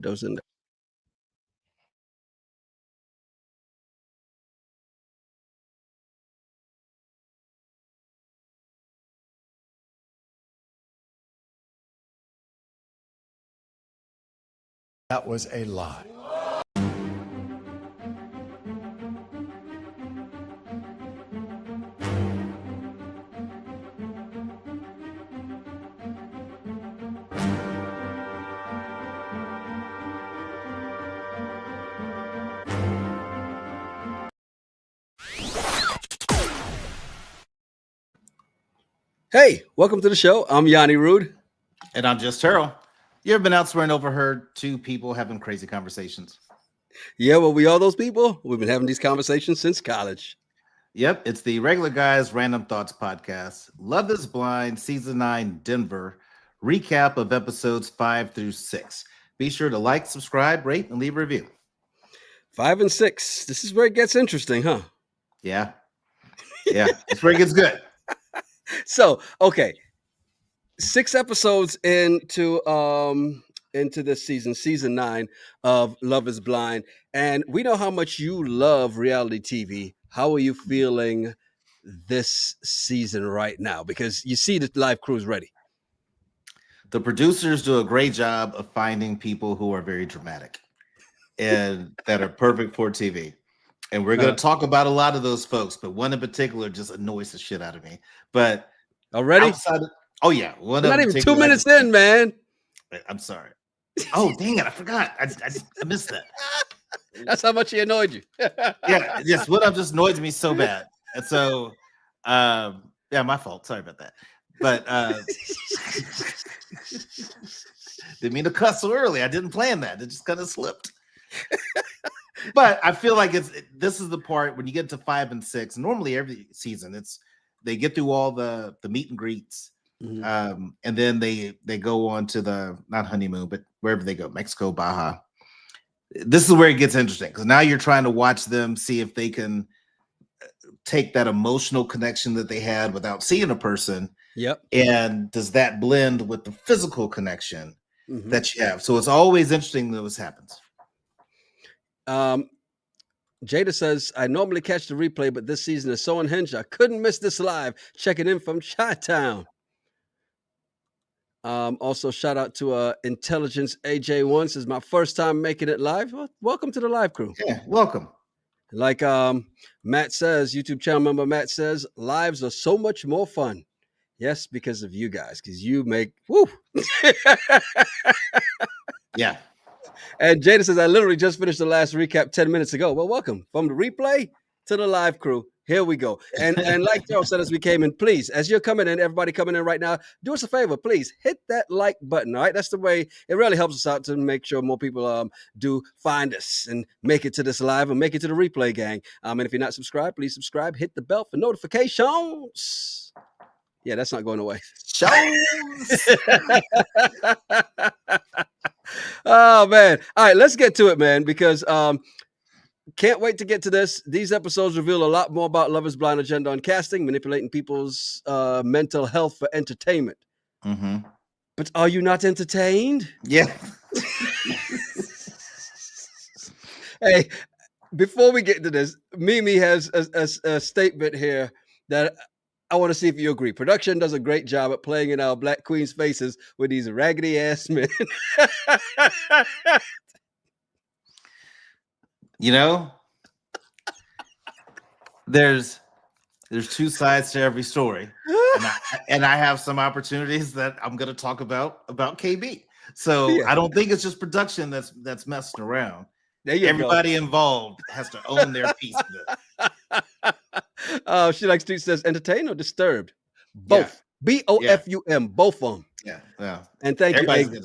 Those in there. That was a lie. Hey, welcome to the show. I'm Yanni Rude. And I'm just Terrell. You ever been elsewhere and overheard two people having crazy conversations? Yeah, well, we are those people. We've been having these conversations since college. Yep, it's the Regular Guys Random Thoughts podcast. Love is Blind, Season 9, Denver. Recap of episodes 5 through 6. Be sure to like, subscribe, rate, and leave a review. 5 and 6. This is where it gets interesting, huh? Yeah. That's where it gets good. So, okay. 6 episodes into this season 9 of Love is Blind. And we know how much you love reality TV. How are you feeling this season right now? Because you see the live crew's ready. The producers do a great job of finding people who are very dramatic and that are perfect for TV. And we're going to talk about a lot of those folks, but one in particular just annoys the shit out of me. But already? Oh, yeah. We're not even 2 minutes in, man. I'm sorry. Oh, dang it. I forgot. I missed that. That's how much he annoyed you. Yeah. Yes. What up just annoyed me so bad. And so, yeah, my fault. Sorry about that. But didn't mean to cuss so early. I didn't plan that. It just kind of slipped. But I feel like this is the part when you get to 5 and 6. Normally, every season, they get through all the meet and greets. Mm-hmm. And then they go on to the not honeymoon, but wherever they go, Mexico, Baja. This is where it gets interesting because now you're trying to watch them, see if they can take that emotional connection that they had without seeing a person. Yep. And does that blend with the physical connection that you have? So it's always interesting that this happens. Jada says, I normally catch the replay, but this season is so unhinged. I couldn't miss this live. Checking in from Chi-Town. Also, shout out to Intelligence AJ1 says, my first time making it live. Well, welcome to the live crew. Yeah, welcome. Like Matt says, YouTube channel member Matt says, lives are so much more fun. Yes, because of you guys, because you make woo. Yeah. And Jada says, I literally just finished the last recap 10 minutes ago. Well, welcome from the replay to the live crew. Here we go. And like Terrell said as we came in, please, as you're coming in, everybody coming in right now, do us a favor, please hit that like button. All right. That's the way it really helps us out to make sure more people do find us and make it to this live and make it to the replay gang. And if you're not subscribed, please subscribe, hit the bell for notifications. Yeah, that's not going away. Shows. Oh, man. All right, let's get to it, man, because can't wait to get to this. These episodes reveal a lot more about Love is Blind agenda on casting, manipulating people's mental health for entertainment. Mm-hmm. But are you not entertained? Yeah. Hey, before we get to this, Mimi has a statement here that I want to see if you agree. Production does a great job at playing in our Black Queens' faces with these raggedy ass men. You know, there's two sides to every story, and I have some opportunities that I'm going to talk about KB. So yeah. I don't think it's just production that's messing around. Everybody involved has to own their piece of it. She likes to says entertain or disturbed. Both. Yeah. BOFUM. Both of them. Yeah. And thank you.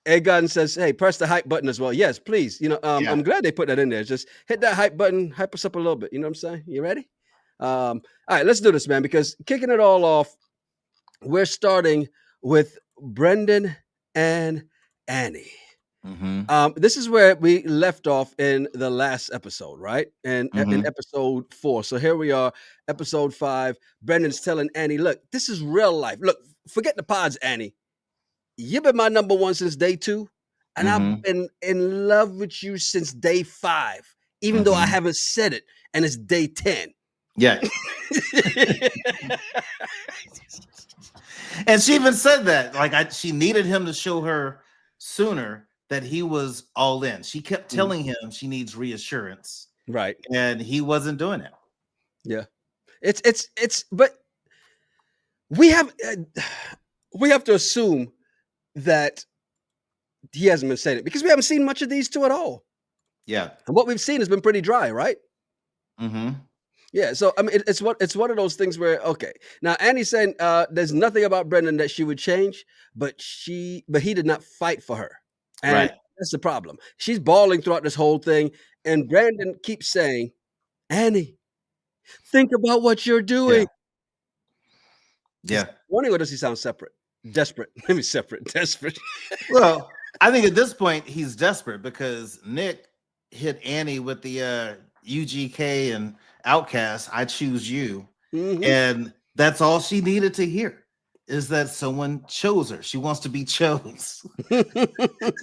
Ed Garden says, hey, press the hype button as well. Yes, please. You know, I'm glad they put that in there. Just hit that hype button, hype us up a little bit. You know what I'm saying? You ready? All right, let's do this, man, because kicking it all off, we're starting with Brendan and Annie. Mm-hmm. This is where we left off in the last episode, right? And in episode 4. So here we are, episode 5. Brendan's telling Annie, look, this is real life. Look, forget the pods, Annie. You've been my number one since day 2. and I've been in love with you since day 5, even though I haven't said it, and it's day 10. Yeah. And she even said that, like, she needed him to show her sooner that he was all in. She kept telling him she needs reassurance, right? And he wasn't doing it. Yeah, it's. But we have to assume that he hasn't been saying it because we haven't seen much of these two at all. Yeah, and what we've seen has been pretty dry, right? Mm-hmm. Yeah, so I mean, it's one of those things where okay, now Annie's saying there's nothing about Brendan that she would change, but he did not fight for her, and Right. that's the problem. She's bawling throughout this whole thing, and Brandon keeps saying, "Annie, think about what you're doing." Yeah. Wondering, or does he sound separate? Desperate. Maybe separate. Desperate. Well, I think at this point he's desperate because Nick hit Annie with the UGK and Outcast. I choose you, and that's all she needed to hear is that someone chose her. She wants to be chose,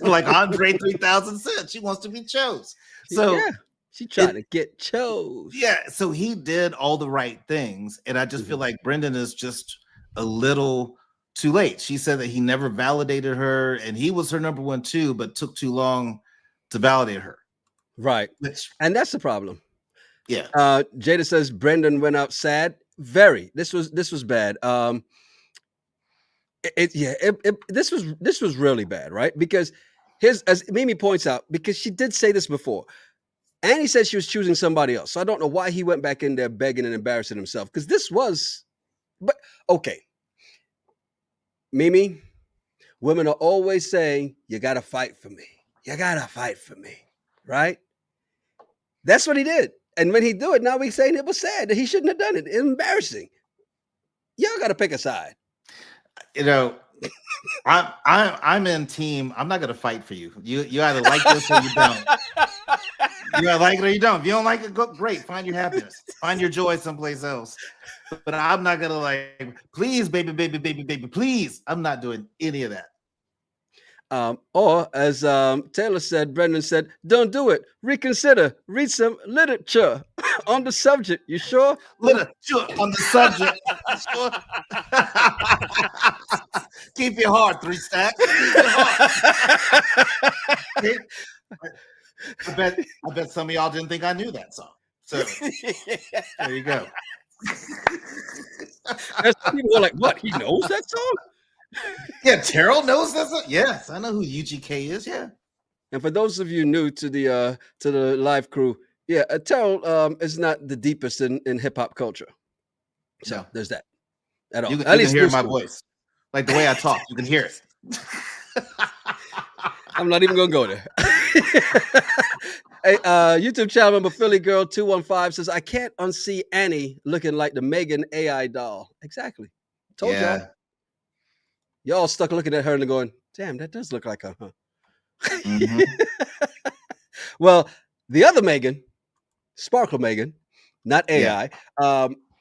like Andre 3000 said. She wants to be chose. So yeah, she tried to get chose. Yeah, so he did all the right things, and I just feel like Brendan is just a little too late. She said that he never validated her, and he was her number one too, but took too long to validate her. Right, and that's the problem. Yeah. Jada says Brendan went out sad. Very. This was bad. This was really bad, right? Because as Mimi points out, because she did say this before. Annie said she was choosing somebody else. So I don't know why he went back in there begging and embarrassing himself. Because this was, but okay. Mimi, women are always saying, you got to fight for me. You got to fight for me. Right? That's what he did. And when he do it, now we're saying it was sad that he shouldn't have done it. It's embarrassing. Y'all got to pick a side. You know, I'm in team. I'm not gonna fight for you. You either like this or you don't. You either like it or you don't. If you don't like it, go great. Find your happiness. Find your joy someplace else. But I'm not gonna like, please, baby, baby, baby, baby, please. I'm not doing any of that. Or as Taylor said, Brendan said, don't do it. Reconsider. Read some literature on the subject. You sure? Literature on the subject. Sure. Keep your heart, 3 stacks. Keep your heart. I bet some of y'all didn't think I knew that song. So there you go. There's some people who are like, what? He knows that song? Yeah, Terrell knows that song. Yes, I know who UGK is. Yeah. And for those of you new to the live crew, yeah, Terrell is not the deepest in hip hop culture. So there's that. At all. You At least can hear my voice, like the way I talk. You can hear it. I'm not even gonna go there. Hey, YouTube channel member Philly Girl 215 says, I can't unsee Annie looking like the Megan AI doll. Exactly. Told y'all. Y'all stuck looking at her and going, damn, that does look like her, huh? Well, the other Megan, Sparkle Megan, not AI,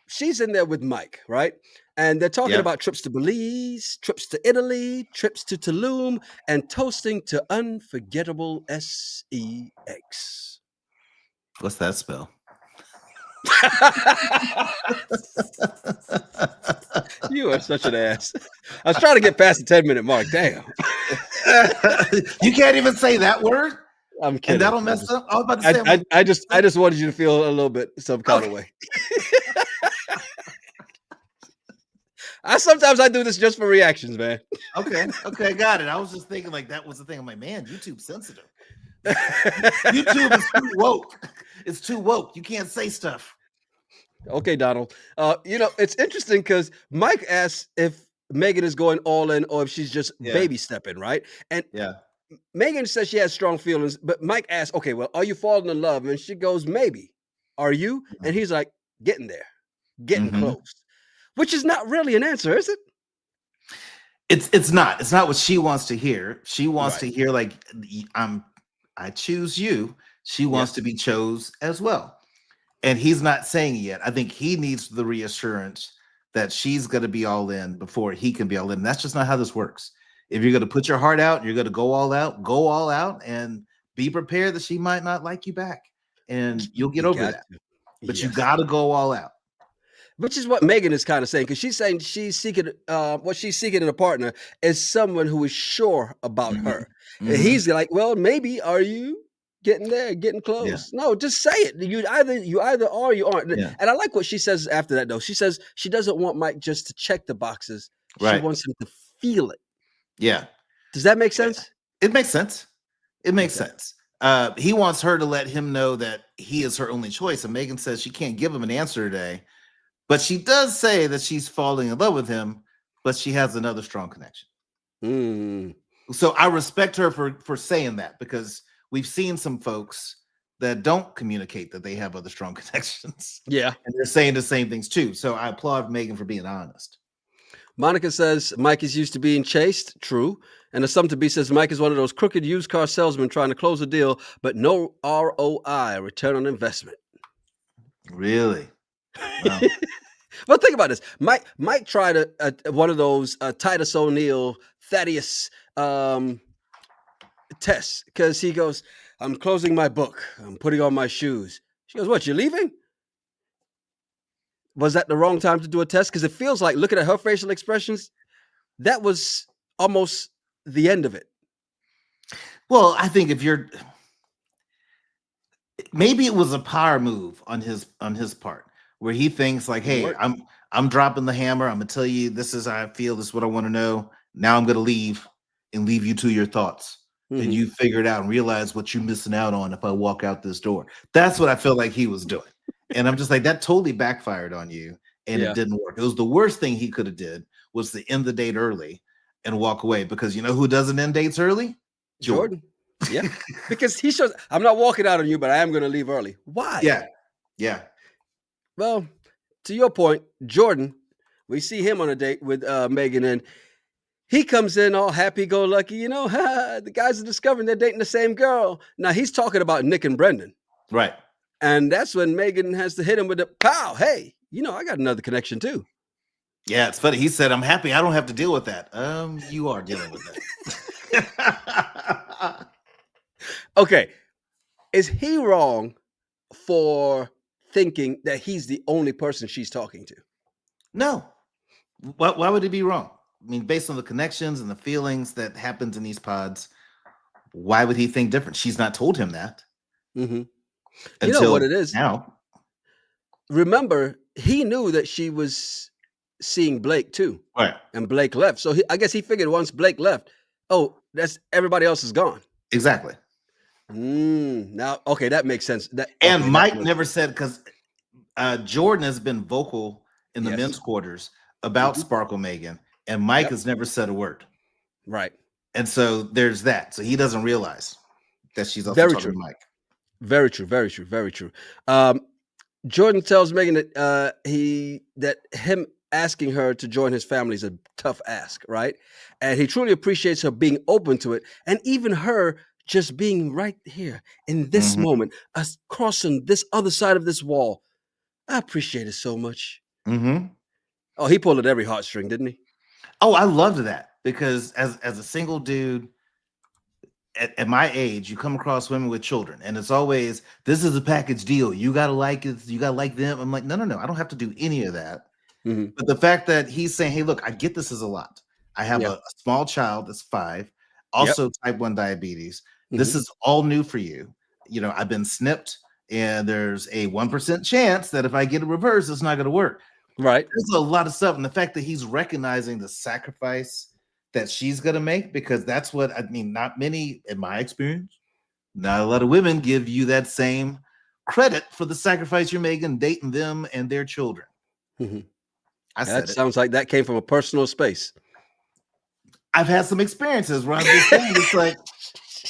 she's in there with Mike, right? And they're talking about trips to Belize, trips to Italy, trips to Tulum, and toasting to unforgettable sex. What's that spell? You are such an ass. I was trying to get past the 10-minute mark. Damn. You can't even say that word? I'm kidding. And that'll mess up. I was about to say, I just wanted you to feel a little bit some kind of way. Sometimes I do this just for reactions, man. Okay, got it. I was just thinking like that was the thing. I'm like, man, YouTube's sensitive. YouTube is too woke. It's too woke. You can't say stuff. Okay, Donald. It's interesting because Mike asks if Megan is going all in or if she's just baby stepping, right? And Megan says she has strong feelings, but Mike asks, okay, well, are you falling in love? And she goes, maybe. Are you? And he's like, getting there, getting close, which is not really an answer, is it? It's not. It's not what she wants to hear. She wants to hear like, I choose you. She wants to be chose as well. And he's not saying it yet. I think he needs the reassurance that she's going to be all in before he can be all in. That's just not how this works. If you're going to put your heart out, you're going to go all out, and be prepared that she might not like you back, and you'll get over that. But you got to go all out. Which is what Megan is kind of saying, because she's saying she's seeking what she's seeking in a partner is someone who is sure about her. And he's like, well, maybe are you getting there, getting close? No, just say it. You either are or you aren't. And I like what she says after that, though. She says she doesn't want Mike just to check the boxes. She wants him to feel it. Yeah. Does that make sense? It makes sense. It makes sense. He wants her to let him know that he is her only choice. And Megan says she can't give him an answer today. But she does say that she's falling in love with him, but she has another strong connection. So I respect her for saying that, because we've seen some folks that don't communicate that they have other strong connections. Yeah. And they're saying the same things too. So I applaud Megan for being honest. Monica says Mike is used to being chased. True. And the Sum to Be says Mike is one of those crooked used car salesmen trying to close a deal, but no ROI, return on investment. Really? Wow. Well, think about this. Mike tried one of those Titus O'Neil, Thaddeus tests, because he goes, I'm closing my book. I'm putting on my shoes. She goes, what, you're leaving? Was that the wrong time to do a test? Because it feels like, looking at her facial expressions, that was almost the end of it. Well, I think maybe it was a power move on his part, where he thinks like, hey, I'm dropping the hammer. I'm gonna tell you this is how I feel. This is what I want to know. Now I'm gonna leave you to your thoughts. And you figure it out and realize what you're missing out on if I walk out this door. That's what I feel like he was doing. And I'm just like, that totally backfired on you, and it didn't work. It was the worst thing he could have did, was to end the date early and walk away, because you know who doesn't end dates early? Jordan. Yeah. Because he shows, I'm not walking out on you, but I am going to leave early. Why? Yeah. Well, to your point, Jordan, we see him on a date with Megan, and he comes in all happy-go-lucky, the guys are discovering they're dating the same girl. Now, he's talking about Nick and Brendan. Right. And that's when Megan has to hit him with the, pow, hey, I got another connection too. Yeah, it's funny. He said, I'm happy I don't have to deal with that. You are dealing with that. Okay. Is he wrong for thinking that he's the only person she's talking to? No. Why would he be wrong? I mean, based on the connections and the feelings that happens in these pods, why would he think different? She's not told him that. You know what it is now. Remember, he knew that she was seeing Blake too, right? And Blake left, so I guess he figured once Blake left, that's everybody else is gone. Exactly. Now, okay, that makes sense. Mike never said, because Jordan has been vocal in the men's quarters about Sparkle Megan, and Mike has never said a word. Right. And so there's that. So he doesn't realize that she's also talking to Mike. Very true. Very true. Very true. Jordan tells Megan that him asking her to join his family is a tough ask, right? And he truly appreciates her being open to it, and even her just being right here in this moment, us crossing this other side of this wall. I appreciate it so much. Oh, he pulled at every heartstring, didn't he? Oh, I loved that, because as a single dude at my age, you come across women with children, and it's always, this is a package deal. You gotta like it. You gotta like them. I'm like, no. I don't have to do any of that. But the fact that he's saying, hey, look, I get this is a lot. I have a small child that's 5, also type 1 diabetes. This is all new for you. I've been snipped, and there's a 1% chance that if I get a reverse, it's not going to work. Right. There's a lot of stuff. And the fact that he's recognizing the sacrifice that she's going to make, because that's what, I mean, not many, in my experience, not a lot of women give you that same credit for the sacrifice you're making, dating them and their children. That sounds like that came from a personal space. I've had some experiences where I'm just saying, it's like,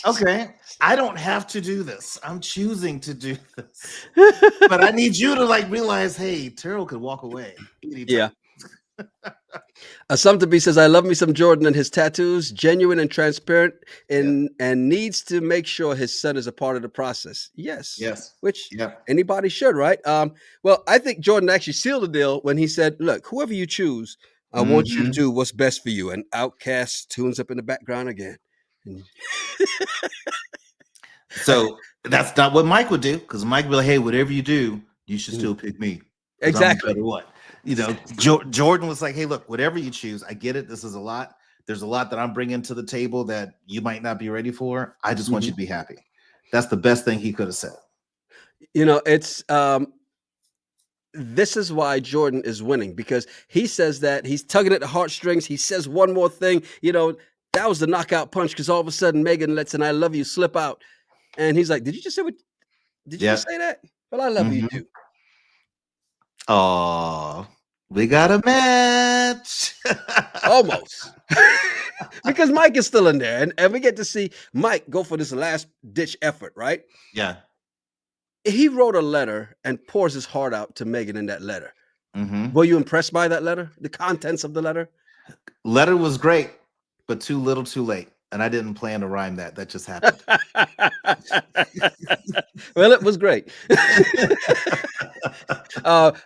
okay, I don't have to do this. I'm choosing to do this. But I need you to realize, hey, Terrell could walk away anytime. Yeah. Sum to Be says, I love me some Jordan and his tattoos, genuine and transparent, and needs to make sure his son is a part of the process. Yes. Which anybody should, right? Well, I think Jordan actually sealed the deal when he said, look, whoever you choose, I want you to do what's best for you. And Outcast tunes up in the background again. So that's not what Mike would do, because Mike would be like, hey, whatever you do, you should still pick me. Exactly. I'm no better what. Jordan was like, hey, look, whatever you choose, I get it. This is a lot. There's a lot that I'm bringing to the table that you might not be ready for. I just want you to be happy. That's the best thing he could have said. It's this is why Jordan is winning, because he says that he's tugging at the heartstrings. He says one more thing, that was the knockout punch, because all of a sudden Megan lets an "I love you" slip out. And he's like, did you just say just say that? Well, I love you too. Oh, we got a match. Almost. Because Mike is still in there. And we get to see Mike go for this last ditch effort, right? Yeah. He wrote a letter and pours his heart out to Megan in that letter. Were you impressed by that letter? The contents of the letter? Letter was great, but too little, too late. And I didn't plan to rhyme that. That just happened. Well, it was great.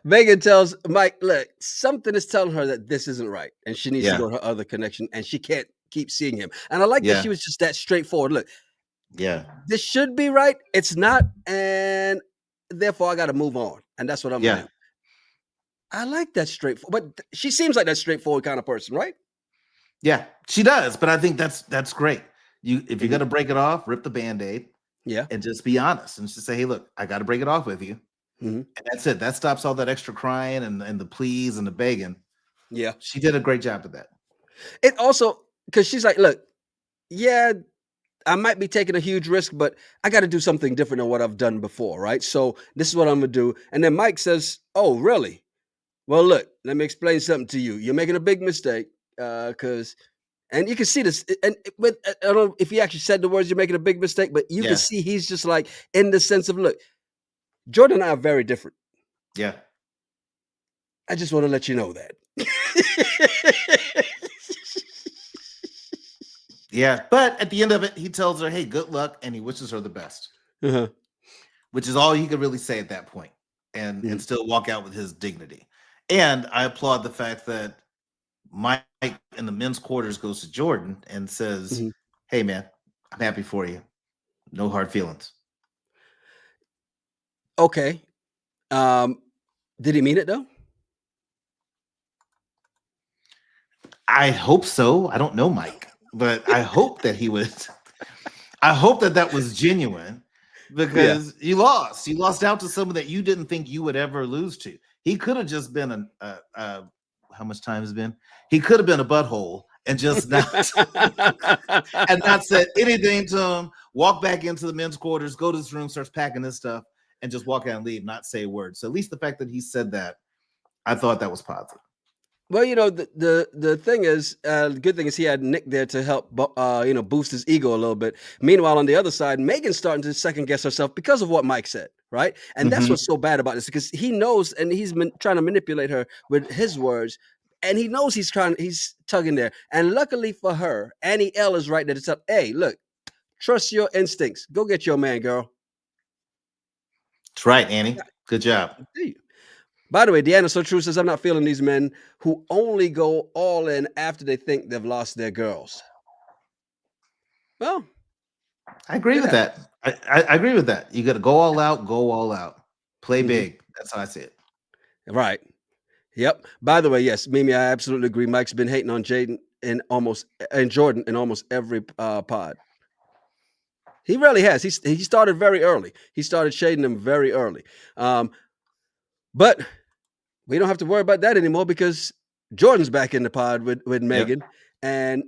Megan tells Mike, look, something is telling her that this isn't right, and she needs to go to her other connection, and she can't keep seeing him. And I like that she was just that straightforward. Look, this should be right. It's not, and therefore I got to move on. And that's what I'm going to do. I like that straightforward, but she seems like that straightforward kind of person, right? Yeah, she does. But I think that's great. If you're going to break it off, rip the Band-Aid. Yeah. And just be honest and just say, hey, look, I got to break it off with you. And that's it. That stops all that extra crying and the pleas and the begging. Yeah. She did a great job of that. It also, because she's like, look, yeah, I might be taking a huge risk, but I got to do something different than what I've done before, right? So this is what I'm going to do. And then Mike says, oh, really? Well, look, let me explain something to you. You're making a big mistake, and you can see this. And I don't know if he actually said the words, you're making a big mistake, but you can see he's just like in the sense of, look, Jordan and I are very different. Yeah. I just want to let you know that. Yeah. But at the end of it, he tells her, hey, good luck. And he wishes her the best, which is all he could really say at that point, and still walk out with his dignity. And I applaud the fact that Mike in the men's quarters goes to Jordan and says, hey, man, I'm happy for you. No hard feelings. Okay. Did he mean it though? I hope so. I don't know Mike, but I hope that he was. I hope that was genuine, because you lost. You lost out to someone that you didn't think you would ever lose to. He could have just been how much time has been? He could have been a butthole and just not and not said anything to him. Walk back into the men's quarters, go to his room, starts packing his stuff, and just walk out and leave, not say a word. So at least the fact that he said that, I thought that was positive. Well, the thing is, the good thing is he had Nick there to help, boost his ego a little bit. Meanwhile, on the other side, Megan's starting to second guess herself because of what Mike said, right? And that's what's so bad about this, because he knows, and he's been trying to manipulate her with his words, and he knows he's tugging there. And luckily for her, Annie L is right there to tell, hey, look, trust your instincts. Go get your man, girl. That's right, Annie. Good job. By the way, Deanna So True says, I'm not feeling these men who only go all in after they think they've lost their girls. Well, I agree with that. I agree with that. You got to go all out, play big. That's how I see it. Right. Yep. By the way, yes, Mimi, I absolutely agree. Mike's been hating on Jaden and Jordan in almost every pod. He really has. He started very early. He started shading them very early. But we don't have to worry about that anymore, because Jordan's back in the pod with Megan, and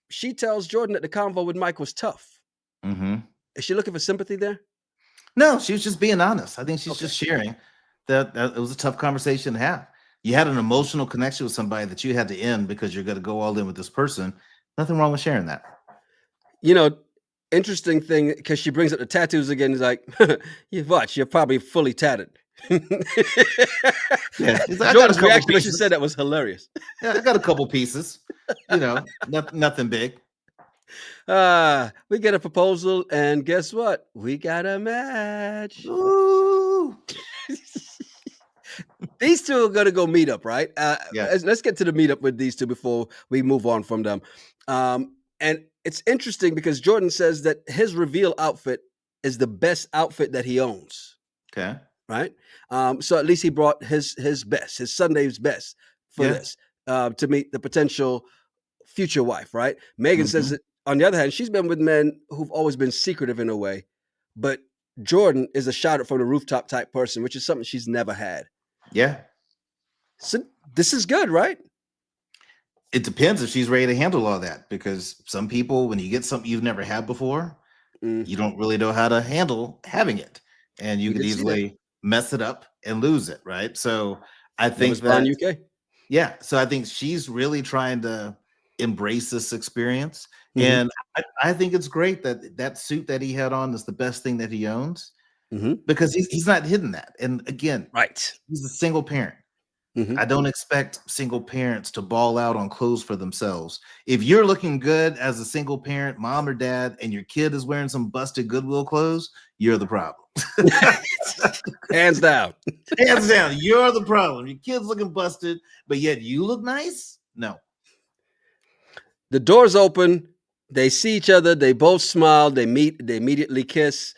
she tells Jordan that the convo with Mike was tough. Is she looking for sympathy there? No, she was just being honest. I think she's just sharing that it was a tough conversation to have. You had an emotional connection with somebody that you had to end because you're going to go all in with this person. Nothing wrong with sharing that. Interesting thing, because she brings up the tattoos again. He's like, you watch, you're probably fully tatted. Jordan's reaction when she said that was hilarious. Yeah, I got a couple pieces. Nothing big. We get a proposal, and guess what? We got a match. Ooh. These two are gonna go meet up, right? Yeah. Let's get to the meetup with these two before we move on from them. And it's interesting because Jordan says that his reveal outfit is the best outfit that he owns. Okay. Right. So at least he brought his best, his Sunday's best for this to meet the potential future wife. Right. Megan says that on the other hand, she's been with men who've always been secretive in a way, but Jordan is a shout it from the rooftop type person, which is something she's never had. Yeah. So this is good, right? It depends if she's ready to handle all that, because some people, when you get something you've never had before, you don't really know how to handle having it, and you could easily mess it up and lose it, right? So I think that UK. Yeah, so I think she's really trying to embrace this experience, and I think it's great that that suit that he had on is the best thing that he owns, because he's not hidden that. And again, right, he's a single parent. I don't expect single parents to ball out on clothes for themselves. If you're looking good as a single parent, mom or dad, and your kid is wearing some busted Goodwill clothes, you're the problem. Hands down. Hands down, you're the problem. Your kid's looking busted, but yet you look nice? No. The doors open. They see each other. They both smile. They meet. They immediately kiss.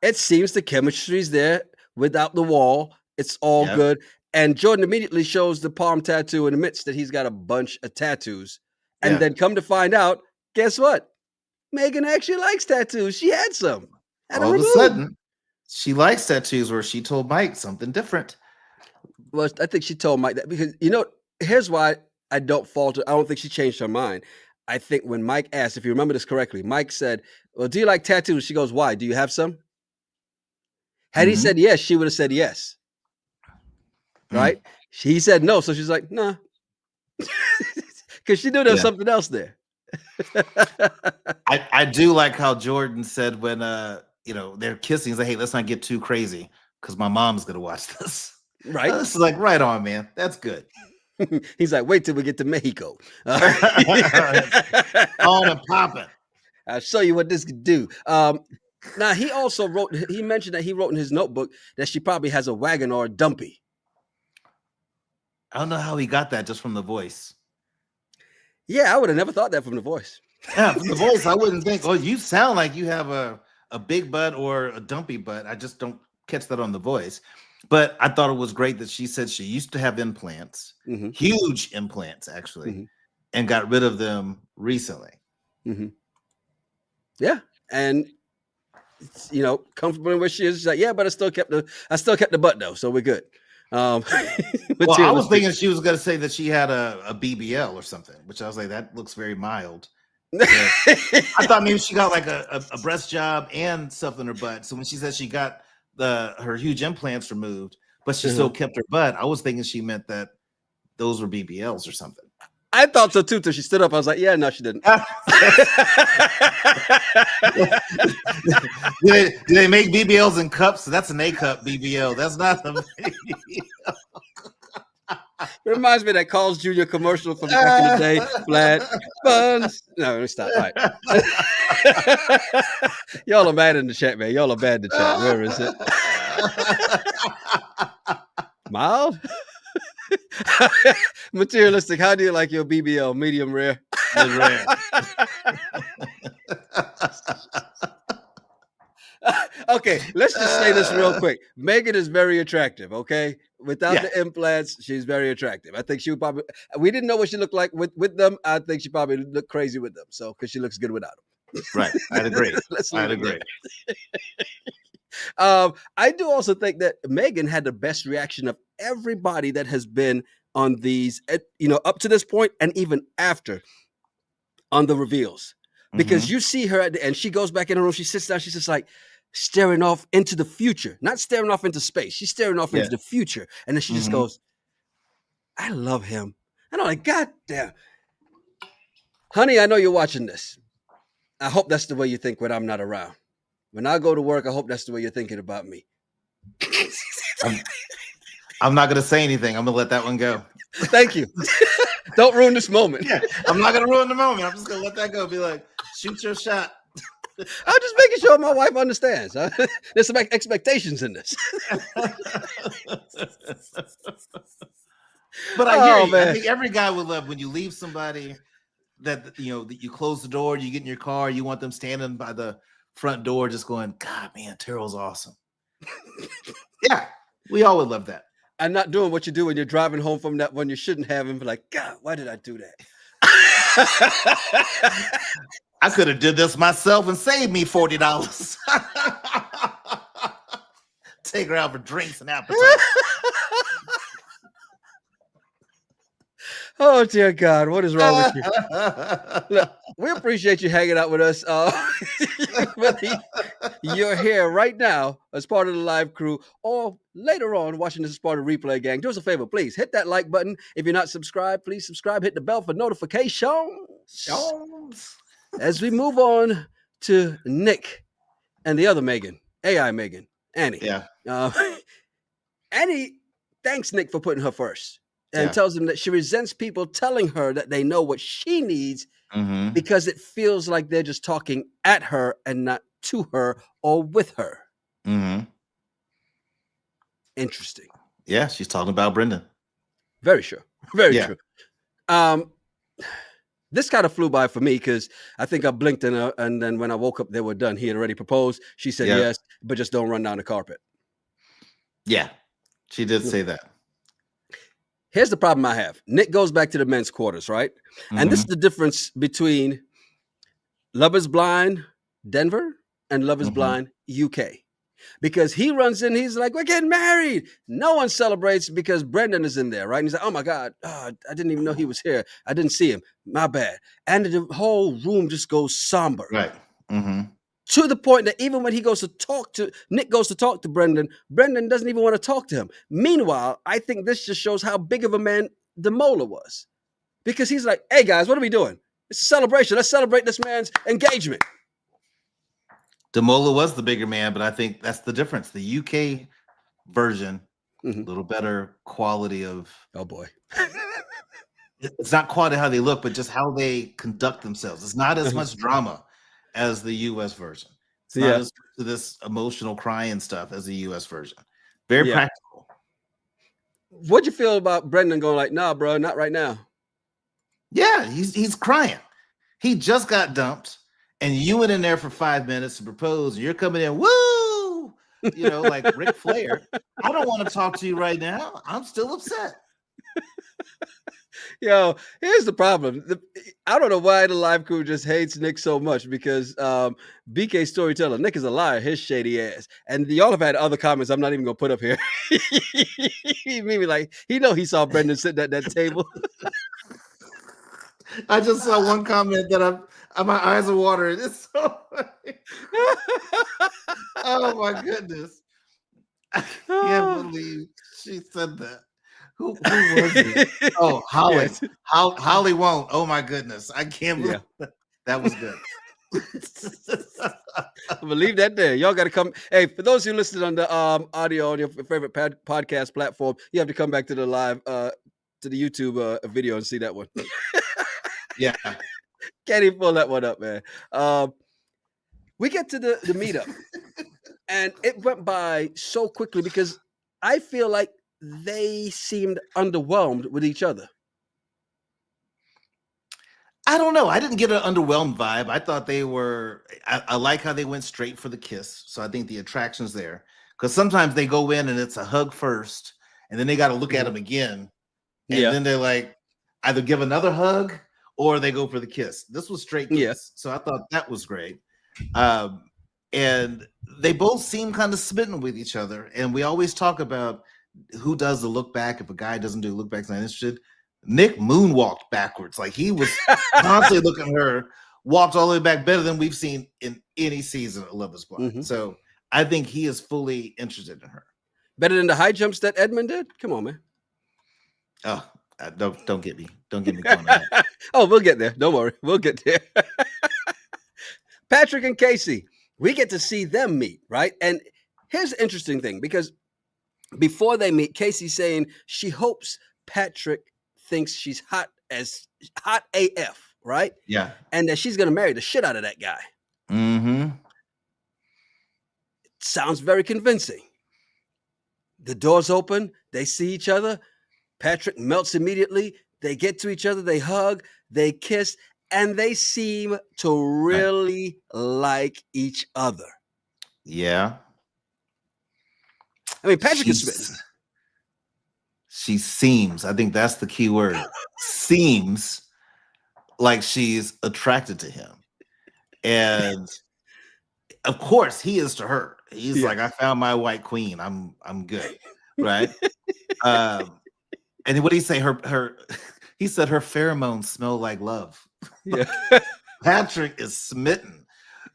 It seems the chemistry's there without the wall. It's all good. And Jordan immediately shows the palm tattoo and admits that he's got a bunch of tattoos. And then come to find out, guess what? Megan actually likes tattoos. She had some. All of a sudden, she likes tattoos, where she told Mike something different. Well, I think she told Mike that because, here's why I don't fault her. I don't think she changed her mind. I think when Mike asked, if you remember this correctly, Mike said, well, do you like tattoos? She goes, why? Do you have some? Had he said yes, she would have said yes. Right? He said no, so she's like, nah. Because she knew there was something else there. I do like how Jordan said when they're kissing, he's like, hey, let's not get too crazy because my mom's gonna watch this. Right. This is like, right on, man. That's good. He's like, wait till we get to Mexico. On and popping. I'll show you what this could do. Now he mentioned that he wrote in his notebook that she probably has a wagon or a dumpy. I don't know how he got that just from the voice. Yeah, I would have never thought that from the voice. Yeah, from the voice, I wouldn't think, oh, you sound like you have a big butt or a dumpy butt. I just don't catch that on the voice. But I thought it was great that she said she used to have implants, huge implants, actually, and got rid of them recently. Yeah. And comfortable in where she is. She's like, yeah, but I still kept the butt though, so we're good. Well, I was thinking she was going to say that she had a BBL or something, which I was like, that looks very mild. I thought maybe she got like a breast job and stuff in her butt. So when she said she got her huge implants removed, but she still kept her butt, I was thinking she meant that those were BBLs or something. I thought so too till she stood up. I was like, yeah, no, she didn't. do they make BBLs in cups? That's an A cup BBL. That's not a BBL. It reminds me of that Carl's Jr. commercial from back in the day. Flat buns. No, let me stop. All right. Y'all are mad in the chat, man. Y'all are bad in the chat. Where is it? Mild? Materialistic. How do you like your BBL? Medium rare. Rare. Okay, let's just say this real quick. Megan is very attractive, okay? Without the implants, she's very attractive. I think she would probably, we didn't know what she looked like with them. I think she probably looked crazy with them. So, because she looks good without them. Right. I'd agree. I'd agree. I do also think that Megan had the best reaction of everybody that has been on these, up to this point and even after on the reveals. Because you see her at the end, she goes back in her room, she sits down, she's just like staring off into the future, not staring off into space. She's staring off into the future. And then she just goes, I love him. And I'm like, God damn. Honey, I know you're watching this. I hope that's the way you think when I'm not around. When I go to work, I hope that's the way you're thinking about me. I'm not going to say anything. I'm going to let that one go. Thank you. Don't ruin this moment. Yeah, I'm not going to ruin the moment. I'm just going to let that go. Be like, shoot your shot. I'm just making sure my wife understands. There's some expectations in this. But I hear Oh you. I man. think every guy would love when you leave somebody that that you close the door, you get in your car, you want them standing by the front door, just going, "God, man, Terrell's awesome." Yeah, we all would love that. And not doing what you do when you're driving home from that one you shouldn't have, and be like, God, why did I do that? I could have did this myself and saved me $40. Take her out for drinks and appetizers. Oh dear God, what is wrong with you? Look, we appreciate you hanging out with us. Whether you're here right now as part of the live crew or later on watching this as part of the replay gang, do us a favor, please hit that like button. If you're not subscribed, please subscribe. Hit the bell for notifications. As we move on to Nick and the other Megan, AI Megan, Annie. Yeah. Annie thanks Nick for putting her first. And tells him that she resents people telling her that they know what she needs because it feels like they're just talking at her and not to her or with her. Interesting. Yeah, she's talking about Brendan. Very sure. Very true. This kind of flew by for me because I think I blinked and then when I woke up, they were done. He had already proposed. She said yes, but just don't run down the carpet. Yeah, she did say that. Here's the problem I have. Nick goes back to the men's quarters, right? And this is the difference between Love is Blind Denver and Love is Blind UK. Because he runs in, he's like, we're getting married. No one celebrates because Brendan is in there, right? And he's like, oh my God, I didn't even know he was here. I didn't see him. My bad. And the whole room just goes somber. Right. To the point that even when Nick goes to talk to Brendan, Brendan doesn't even want to talk to him. Meanwhile, I think this just shows how big of a man Demola was. Because he's like, hey guys, what are we doing? It's a celebration. Let's celebrate this man's engagement. Demola was the bigger man, but I think that's the difference. The UK version, a little better quality of... Oh boy. It's not quality how they look, but just how they conduct themselves. It's not as much drama as the US version. It's not as much of this emotional crying stuff as the US version. Very practical. What'd you feel about Brendan going like, nah, bro, not right now? Yeah, he's crying. He just got dumped, and you went in there for 5 minutes to propose, and you're coming in, woo! Like Ric Flair. I don't want to talk to you right now. I'm still upset. Yo, here's the problem. I don't know why the live crew just hates Nick so much because BK Storyteller, Nick is a liar, his shady ass. And y'all have had other comments I'm not even going to put up here. He made me like, he saw Brendan sitting at that table. I just saw one comment that my eyes are watering. It's so funny. Oh my goodness. I can't believe she said that. Who was it? Oh, Holly. Yes. Holly won't. Oh my goodness. I can't believe that was good. I'm gonna leave that there. Y'all gotta come. Hey, for those who listen on the audio on your favorite podcast platform, you have to come back to the live to the YouTube video and see that one. Yeah. Can't even pull that one up, man. We get to the meetup, and it went by so quickly because I feel like they seemed underwhelmed with each other. I don't know. I didn't get an underwhelmed vibe. I thought they were, I like how they went straight for the kiss. So I think the attraction's there. Because sometimes they go in and it's a hug first, and then they got to look at them again. And then they're like, either give another hug or they go for the kiss. This was straight kiss. So I thought that was great. And they both seem kind of smitten with each other. And we always talk about who does the look back. If a guy doesn't do look back, he's not interested. Nick moonwalked backwards. Like he was constantly looking at her, walked all the way back better than we've seen in any season of Love is Blind. So I think he is fully interested in her. Better than the high jumps that Edmund did? Come on, man. Oh, don't get me. Don't get me going on that. Oh, we'll get there. Don't worry. We'll get there. Patrick and Casey, we get to see them meet, right? And here's the interesting thing, because before they meet, Casey's saying she hopes Patrick thinks she's hot AF, right? Yeah. And that she's going to marry the shit out of that guy. Mm-hmm. Sounds very convincing. The doors open, they see each other. Patrick melts immediately. They get to each other, they hug, they kiss, and they seem to really like each other. Yeah. I mean, Patrick is smitten. She seems, I think that's the key word, seems like she's attracted to him. And of course he is to her. He's like, I found my white queen. I'm good. Right. And what did he say? Her he said her pheromones smell like love. Yeah. Patrick is smitten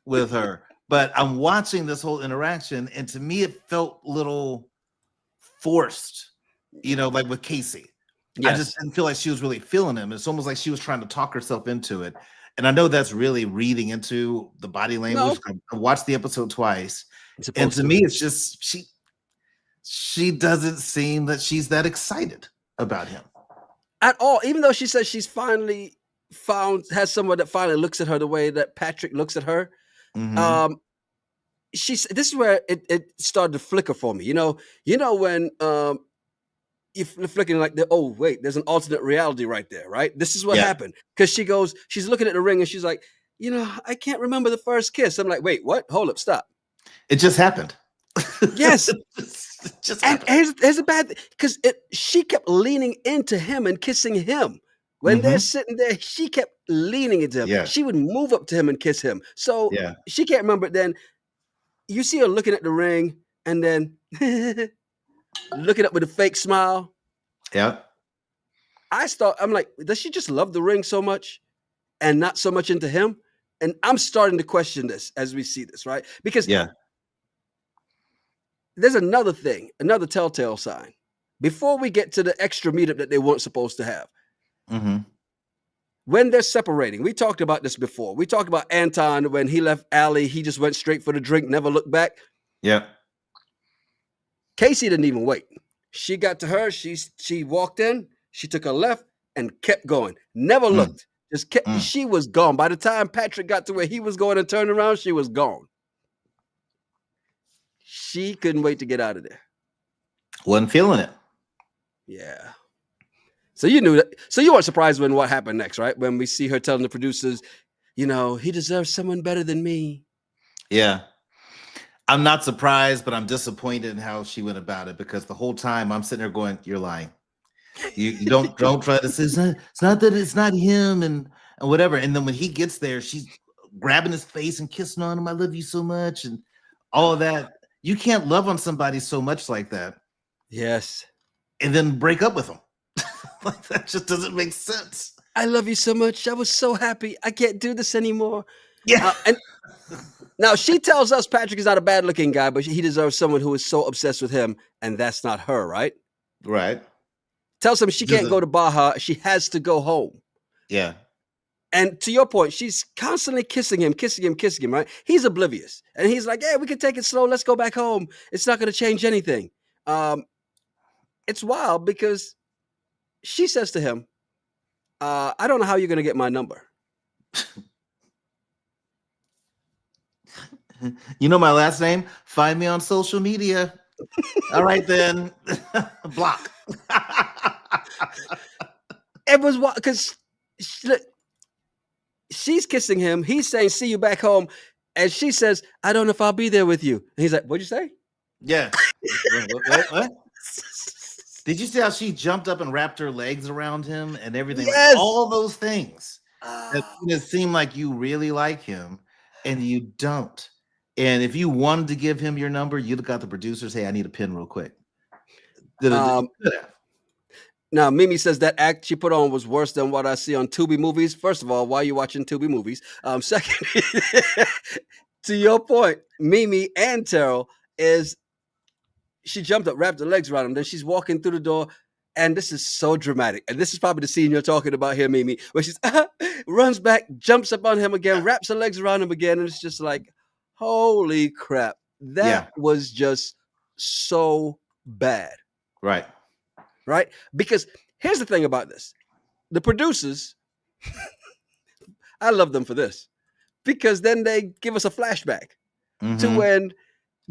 with her. But I'm watching this whole interaction, and to me, it felt a little forced, like with Casey. Yes. I just didn't feel like she was really feeling him. It's almost like she was trying to talk herself into it. And I know that's really reading into the body language. No. I watched the episode twice. And to me, it's just she doesn't seem that she's that excited about him. At all. Even though she says she's finally has someone that finally looks at her the way that Patrick looks at her. Mm-hmm. This is where it started to flicker for me. When you're flicking like wait, there's an alternate reality right there, right? This is what happened. Because she's looking at the ring and she's like, I can't remember the first kiss. I'm like, wait, what? Hold up, stop. It just happened. Yes. Just happened. And here's a bad thing, because she kept leaning into him and kissing him. When they're sitting there, she kept leaning into him. Yeah. She would move up to him and kiss him. So she can't remember. Then you see her looking at the ring and then looking up with a fake smile. Yeah. I'm like, does she just love the ring so much and not so much into him? And I'm starting to question this as we see this, right? Because there's another thing, another telltale sign. Before we get to the extra meetup that they weren't supposed to have, when they're separating, we talked about this before. We talked about Anton when he left Allie, he just went straight for the drink, never looked back. Yeah. Casey didn't even wait. She got to her, she walked in, she took a left and kept going. Never looked. Just kept. She was gone. By the time Patrick got to where he was going and turned around, she was gone. She couldn't wait to get out of there. Wasn't feeling it. Yeah. So you knew that. So you weren't surprised when what happened next, right? When we see her telling the producers, he deserves someone better than me. Yeah. I'm not surprised, but I'm disappointed in how she went about it, because the whole time I'm sitting there going, you're lying. You don't try to say it's not that it's not him and whatever. And then when he gets there, she's grabbing his face and kissing on him. I love you so much. And all of that. You can't love on somebody so much like that. Yes. And then break up with them. Like, that just doesn't make sense. I love you so much. I was so happy. I can't do this anymore. Yeah. And now she tells us Patrick is not a bad looking guy, but he deserves someone who is so obsessed with him. And that's not her, right? Right. Tells him she can't go to Baja. She has to go home. Yeah. And to your point, she's constantly kissing him, right? He's oblivious. And he's like, we can take it slow. Let's go back home. It's not going to change anything. It's wild because she says to him, I don't know how you're going to get my number. You know my last name? Find me on social media. All right, then. Block. It was wild because she's kissing him. He's saying, see you back home. And she says, I don't know if I'll be there with you. And he's like, what'd you say? Yeah. What? Did you see how she jumped up and wrapped her legs around him and everything? Yes. Like, all those things. It seemed like you really like him and you don't. And if you wanted to give him your number, you'd have got the producers, hey, I need a pen real quick. Now, Mimi says that act she put on was worse than what I see on Tubi movies. First of all, why are you watching Tubi movies? Second, to your point, Mimi and Terrell she jumped up, wrapped her legs around him. Then she's walking through the door. And this is so dramatic. And this is probably the scene you're talking about here, Mimi, where she's runs back, jumps up on him again, wraps her legs around him again. And it's just like, holy crap. That was just so bad. Right. Right? Because here's the thing about this. The producers, I love them for this. because then they give us a flashback to when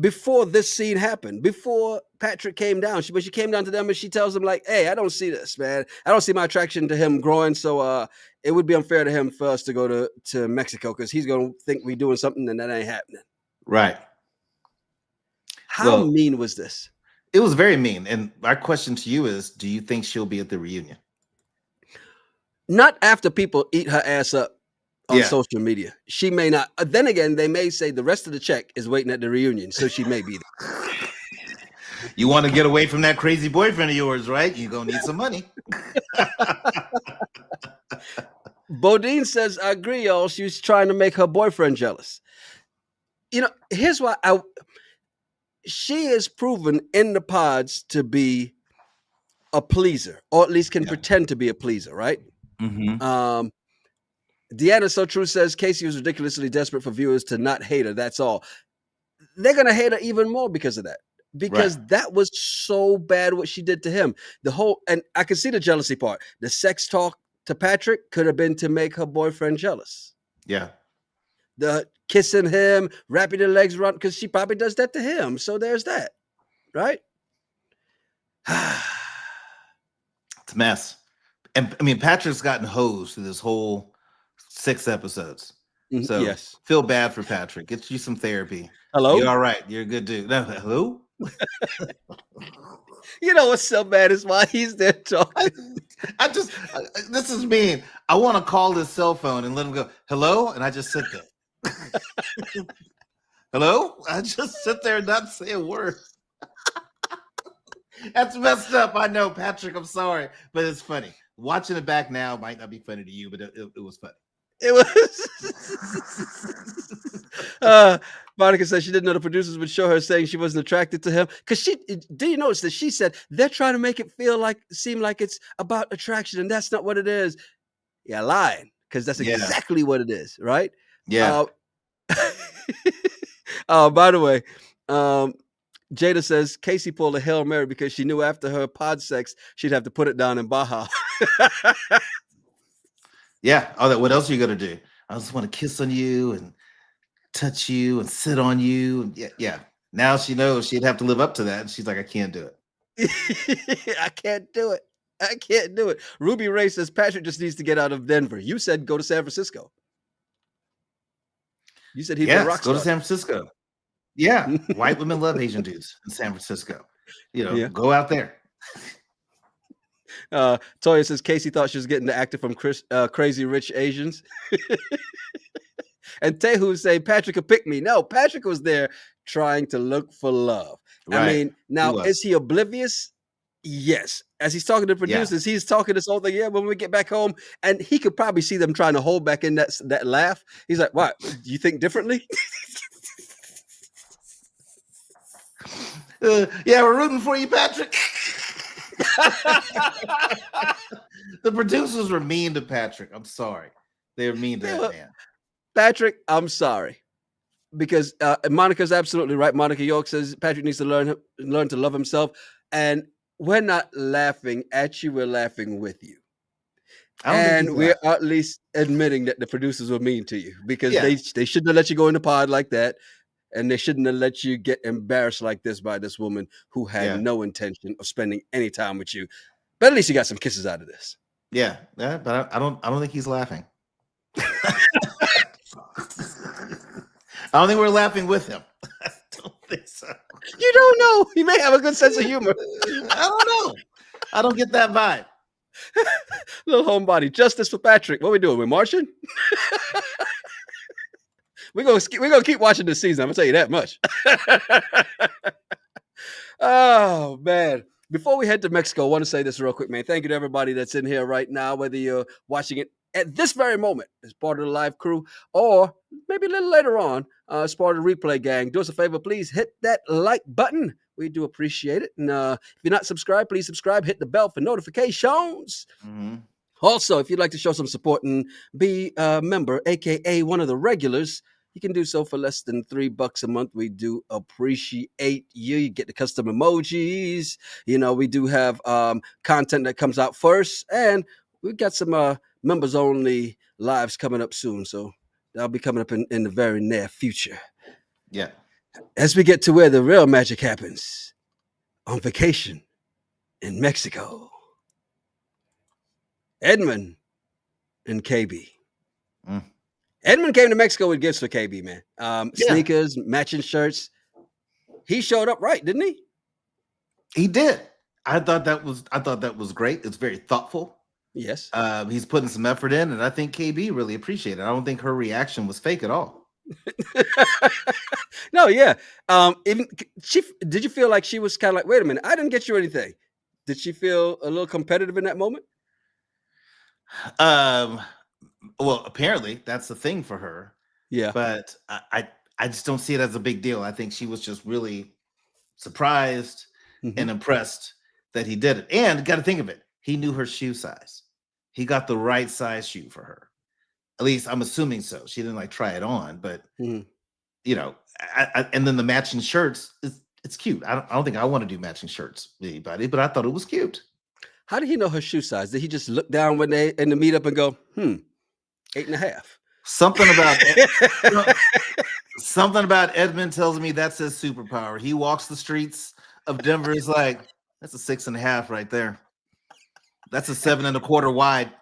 before this scene happened, before Patrick came down. She came down to them and she tells them like, "Hey, I don't see this, man. I don't see my attraction to him growing. So it would be unfair to him for us to go to Mexico because he's gonna think we're doing something and that ain't happening." Right. How mean was this? It was very mean. And our question to you is, do you think she'll be at the reunion? Not after people eat her ass up on social media. She may not. Then again, they may say the rest of the check is waiting at the reunion, so she may be there. You want to get away from that crazy boyfriend of yours, right? You're going to need some money. Bodine says, I agree, y'all. She was trying to make her boyfriend jealous. Here's why she is proven in the pods to be a pleaser, or at least can pretend to be a pleaser, right? Deanna So True says Casey was ridiculously desperate for viewers to not hate her. That's all. They're gonna hate her even more because of that. Because that was so bad what she did to him. And I can see the jealousy part. The sex talk to Patrick could have been to make her boyfriend jealous. Yeah. The kissing him, wrapping her legs around, because she probably does that to him. So there's that, right? It's a mess. And I mean, Patrick's gotten hosed through this whole 6 episodes. So yes, feel bad for Patrick. Get you some therapy. Hello? You're all right. You're a good dude. No, hello? You know what's so bad is why he's there talking. This is mean. I want to call his cell phone and let him go, hello? And I just sit there. Hello? I just sit there and not say a word. That's messed up. I know, Patrick. I'm sorry, but it's funny. Watching it back now might not be funny to you, but it was funny. It was. Monica said she didn't know the producers would show her saying she wasn't attracted to him. Because do you notice that she said they're trying to make it seem like it's about attraction, and that's not what it is. Yeah, lying, because that's exactly what it is, right? Yeah. By the way, Jada says Casey pulled a Hail Mary because she knew after her pod sex she'd have to put it down in Baja. Yeah. Oh, what else are you gonna do? I just want to kiss on you and touch you and sit on you. Yeah. Now she knows she'd have to live up to that. And she's like, I can't do it. I can't do it. Ruby Ray says Patrick just needs to get out of Denver. You said go to San Francisco. You said he'd be a rock star. Go to San Francisco. Yeah. White women love Asian dudes in San Francisco. Go out there. Toya says Casey thought she was getting the actor from Crazy Rich Asians. And Tehu say Patrick could pick me. No, Patrick was there trying to look for love. Right. I mean, now is he oblivious? Yes. As he's talking to producers, he's talking this whole thing. Yeah, when we get back home, and he could probably see them trying to hold back in that laugh. He's like, "What? Do you think differently?" Yeah, we're rooting for you, Patrick. The producers were mean to Patrick. I'm sorry. They were mean to that man. Patrick, I'm sorry. Because Monica's absolutely right. Monica York says Patrick needs to learn to love himself. And we're not laughing at you. We're laughing with you. And we're at least admitting that the producers were mean to you because they shouldn't have let you go in the pod like that. And they shouldn't have let you get embarrassed like this by this woman who had no intention of spending any time with you. But at least you got some kisses out of this. Yeah, but I don't think he's laughing. I don't think we're laughing with him. I don't think so. You don't know. He may have a good sense of humor. I don't know. I don't get that vibe. Little homebody. Justice for Patrick. What are we doing? We're marching? We're gonna keep watching this season. I'm gonna tell you that much. Oh man. Before we head to Mexico, I want to say this real quick, man. Thank you to everybody that's in here right now, whether you're watching it at this very moment as part of the live crew, or maybe a little later on as part of the replay gang. Do us a favor, please hit that like button. We do appreciate it. And if you're not subscribed, please subscribe. Hit the bell for notifications. Mm-hmm. Also, if you'd like to show some support and be a member, aka one of the regulars, you can do so for less than $3 a month. We do appreciate you. You get the custom emojis. We do have content that comes out first, and we've got some members only lives coming up soon. So That'll be coming up in the very near future. Yeah. As we get to where the real magic happens, on vacation in Mexico. Edmund and KB. Mm. Edmund came to Mexico with gifts for KB, man. Yeah. Sneakers, matching shirts. He showed up right, didn't he? He did. I thought that was great. It's very thoughtful. Yes. He's putting some effort in, and I think KB really appreciated it. I don't think her reaction was fake at all. No, yeah. Even did you feel like she was kind of like, wait a minute, I didn't get you anything? Did she feel a little competitive in that moment? Well, apparently that's the thing for her. Yeah. But I just don't see it as a big deal. I think she was just really surprised and impressed that he did it. And got to think of it. He knew her shoe size. He got the right size shoe for her. At least I'm assuming so. She didn't like try it on, but you know, and then the matching shirts it's cute. I don't think I want to do matching shirts with anybody, but I thought it was cute. How did he know her shoe size? Did he just look down when they in the meetup and go, 8.5? Something about Edmund tells me that's his superpower. He walks the streets of Denver. He's like, that's a 6.5 right there. That's a 7.25 wide.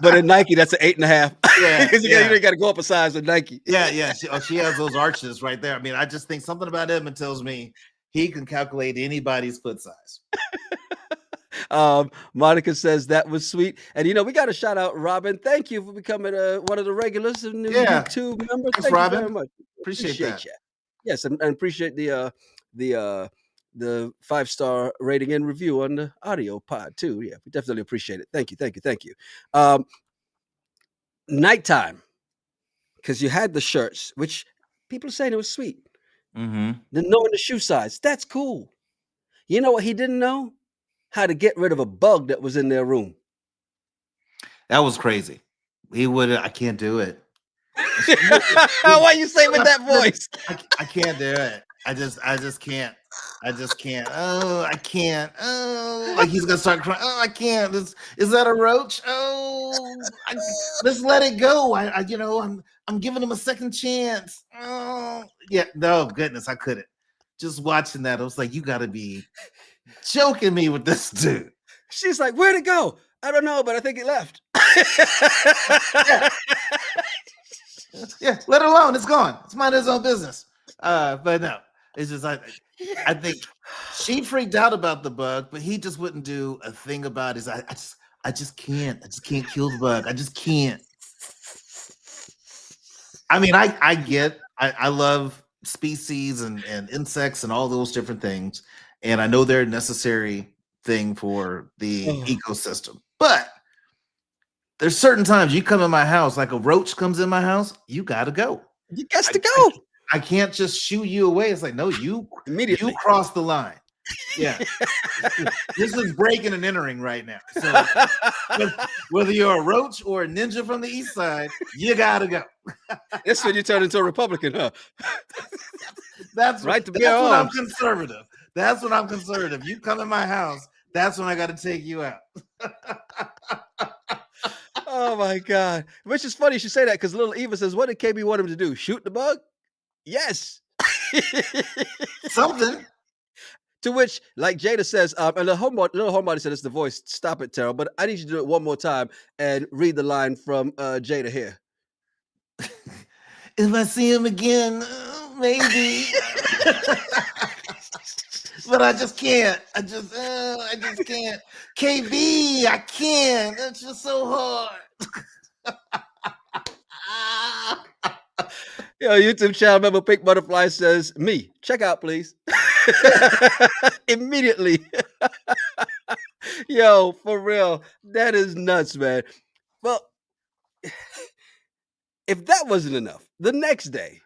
But in Nike, that's an 8.5. Yeah, you got to go up a size with Nike. Yeah. She has those arches right there. I mean, I just think something about Edmund tells me he can calculate anybody's foot size. Monica says that was sweet, and we got to shout out Robin. Thank you for becoming one of the regulars and the YouTube members. Thanks, Thank Robin. you very much. Appreciate that. You. Yes, and appreciate the 5-star rating and review on the audio pod too. Yeah, we definitely appreciate it. Thank you. Nighttime, because you had the shirts, which people are saying it was sweet. Then knowing the shoe size, that's cool. You know what he didn't know? How to get rid of a bug that was in their room. That was crazy. He would. I can't do it. Why you say with that voice? I can't do it. I just can't. Oh, I can't. Oh, like he's gonna start crying. Oh, I can't. Is that a roach? Oh, let's let it go. I'm giving him a second chance. Oh, yeah. No, goodness, I couldn't. Just watching that, I was like, you got to be joking me with this dude. She's like, where'd it go? I don't know, but I think it left. Yeah, let it alone. It's gone. It's mind his own business. But no, it's just I think she freaked out about the bug, but he just wouldn't do a thing about it. I just can't. I just can't kill the bug. I just can't. I mean, I love species and insects and all those different things, and I know they're a necessary thing for the ecosystem, but there's certain times you come in my house, like a roach comes in my house, you gotta go. You got to go. I can't just shoo you away. It's like, no, you immediately cross the line. Yeah. This is breaking and entering right now. So whether you're a roach or a ninja from the east side, you gotta go. That's when you turn into a Republican, huh? That's right. That's when I'm conservative. That's when I'm conservative. You come in my house, that's when I got to take you out. Oh my God. Which is funny you should say that, because little Eva says, what did KB want him to do? Shoot the bug? Yes. Something. To which, like Jada says, and little homebody said it's the voice. Stop it, Terrell. But I need you to do it one more time and read the line from Jada here. If I see him again, maybe. But I just can't. I just can't. KB, I can't. That's just so hard. Yo, YouTube channel member Pink Butterfly says, me, check out, please. Immediately. Yo, for real. That is nuts, man. Well, if that wasn't enough, the next day,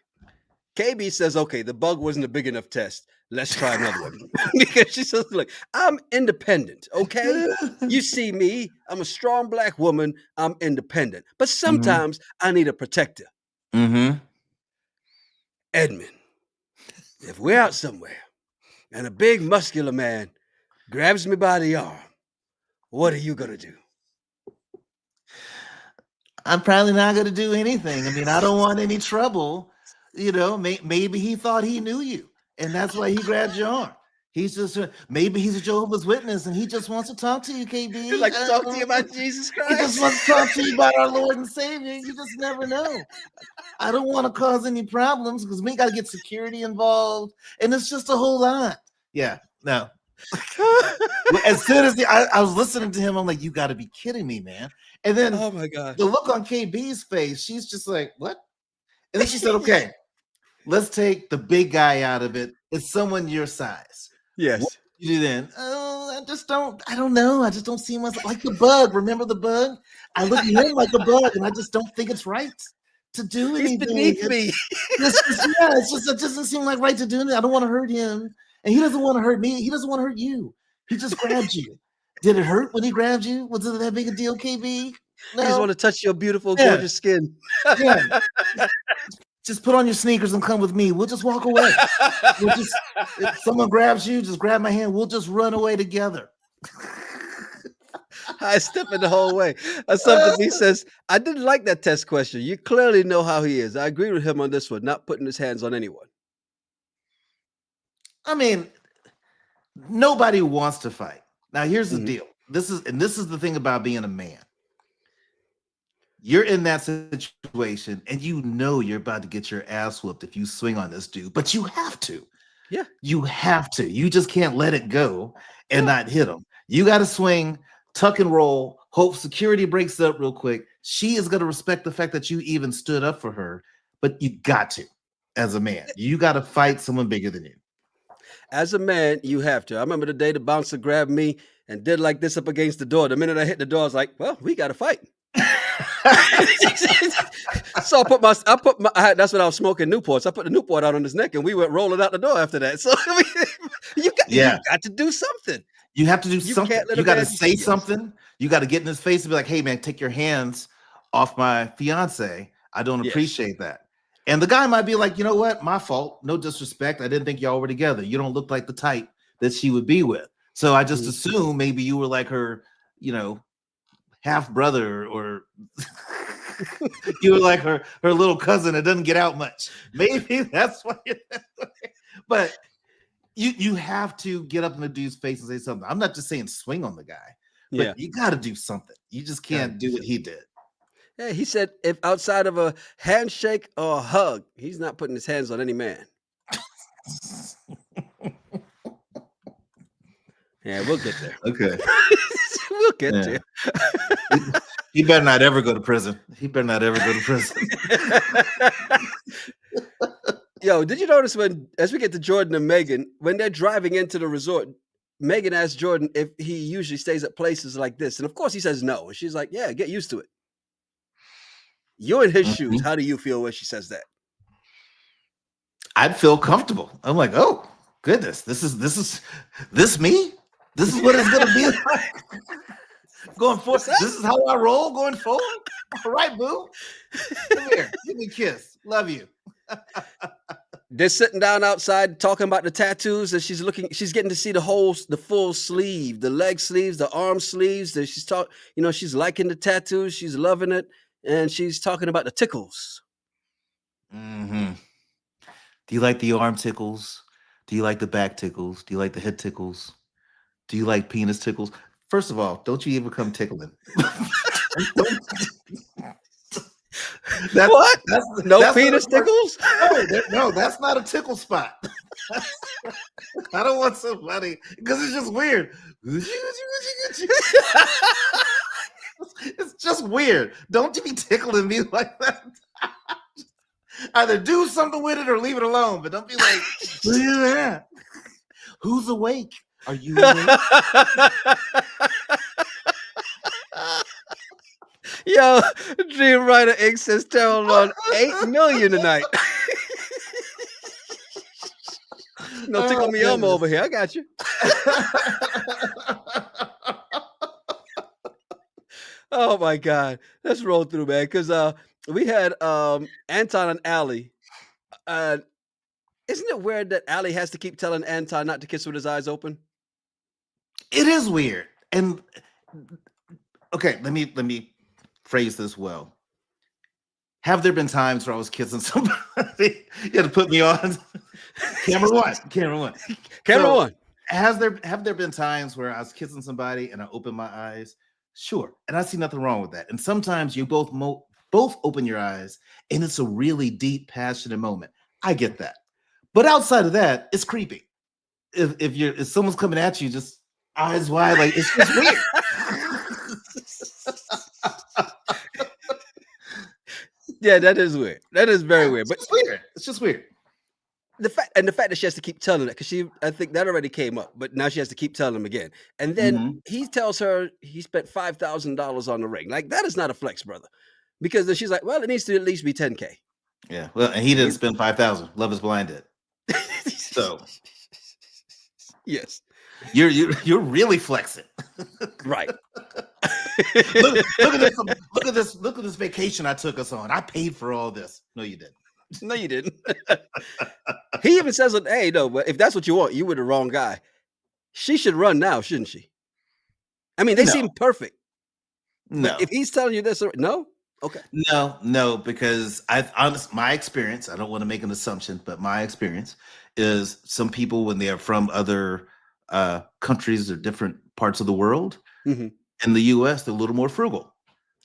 KB says, okay, the bug wasn't a big enough test. Let's try another one. Because she says, look, I'm independent, okay? You see me, I'm a strong Black woman, I'm independent. But sometimes I need a protector. Edmund, if we're out somewhere and a big muscular man grabs me by the arm, what are you going to do? I'm probably not going to do anything. I mean, I don't want any trouble. Maybe he thought he knew you, and that's why he grabbed your arm. He's just maybe he's a Jehovah's Witness, and he just wants to talk to you, He'd KB. like to talk to you about Jesus He just Christ. wants to talk to you about our Lord and Savior. You just never know. I don't want to cause any problems because we got to get security involved, and it's just a whole lot. Yeah, no. As soon as I was listening to him, I'm like, you got to be kidding me, man. And then Oh my gosh. the look on KB's face, she's just like, what? And then she said, okay, let's take the big guy out of it. It's someone your size. Yes. What do you do then? Oh, I don't know. I just don't see myself like the bug. Remember the bug? I look at him like a bug, and I just don't think it's right to do anything. He's beneath me. It doesn't seem like right to do anything. I don't want to hurt him, and he doesn't want to hurt me. He doesn't want to hurt you. He just grabbed you. Did it hurt when he grabbed you? Was it that big a deal, KB? No. He just want to touch your beautiful, gorgeous skin. Yeah. Just put on your sneakers and come with me. We'll just walk away. If someone grabs you, just grab my hand. We'll just run away together. I step in the whole way. Something he says, I didn't like that test question. You clearly know how he is. I agree with him on this one, not putting his hands on anyone. I mean, nobody wants to fight. Now, here's the deal. This is the thing about being a man. You're in that situation, and you know you're about to get your ass whooped if you swing on this dude, but you have to. Yeah. You have to. You just can't let it go and not hit him. You got to swing, tuck and roll, hope security breaks up real quick. She is going to respect the fact that you even stood up for her, but you got to, as a man. You got to fight someone bigger than you. As a man, you have to. I remember the day the bouncer grabbed me and did like this up against the door. The minute I hit the door, I was like, well, we got to fight. So that's when I was smoking Newports. I put the Newport out on his neck and we went rolling out the door after that. So I mean, you got to do something. You have to do something. You got to say something. You got to get in his face and be like, hey man, take your hands off my fiance. I don't appreciate that. And the guy might be like, you know what? My fault. No disrespect. I didn't think y'all were together. You don't look like the type that she would be with. So I just assumed maybe you were like her, half brother, or you were like her little cousin that doesn't get out much. Maybe that's why. But you have to get up in the dude's face and say something. I'm not just saying swing on the guy, but you got to do something. You just can't do what he did. Yeah, he said if outside of a handshake or a hug, he's not putting his hands on any man. Yeah, we'll get there. Okay. We'll get there. He better not ever go to prison. Yo, did you notice as we get to Jordan and Megan, when they're driving into the resort, Megan asked Jordan if he usually stays at places like this. And of course he says no. And she's like, yeah, get used to it. You're in his shoes. How do you feel when she says that? I'd feel comfortable. I'm like, oh goodness, this is me. This is what it's gonna be like going forward. This is how I roll going forward. All right, boo. Come here, give me a kiss. Love you. They're sitting down outside talking about the tattoos, and she's getting to see the full sleeve, the leg sleeves, the arm sleeves. That she's liking the tattoos, she's loving it, and she's talking about the tickles. Do you like the arm tickles? Do you like the back tickles? Do you like the head tickles? Do you like penis tickles? First of all, don't you ever come tickling. What? That's penis tickles? No, that's not a tickle spot. I don't want somebody, because it's just weird. It's just weird. Don't you be tickling me like that. Either do something with it or leave it alone, but don't be like, look at that. Who's awake? Are you awake? Yo, Dream Writer Inc. says Terrell on 8 million tonight. No, tickle me Elmo over here. I got you. Oh my God. Let's roll through, man. Because we had Anton and Allie. Isn't it weird that Allie has to keep telling Anton not to kiss with his eyes open? It is weird. And okay, let me phrase this well. have there been times where I was kissing somebody? You had to put me on. Camera one. Camera one. Have there been times where I was kissing somebody and I opened my eyes? Sure, and I see nothing wrong with that. And sometimes you both open your eyes, and it's a really deep, passionate moment. I get that, but outside of that, it's creepy. If someone's coming at you, just eyes wide, like it's just weird. Yeah, that is weird. That is very weird. But it's weird. It's just weird. The fact that she has to keep telling it, because I think that already came up, but now she has to keep telling him again. And then he tells her he spent $5,000 on the ring. Like, that is not a flex, brother. Because then she's like, well, it needs to at least be 10K. Yeah. Well, and he didn't spend 5,000. Love is Blind did. So yes. You're really flexing. Right. Look at this vacation I took us on. I paid for all this. No, you didn't. No, you didn't. He even says, hey, no, but if that's what you want, you were the wrong guy. She should run now, shouldn't she? I mean, they seem perfect. No. But if he's telling you this, no? Okay. No, because my experience, I don't want to make an assumption, but my experience is some people, when they are from other countries or different parts of the world, in the US, they're a little more frugal.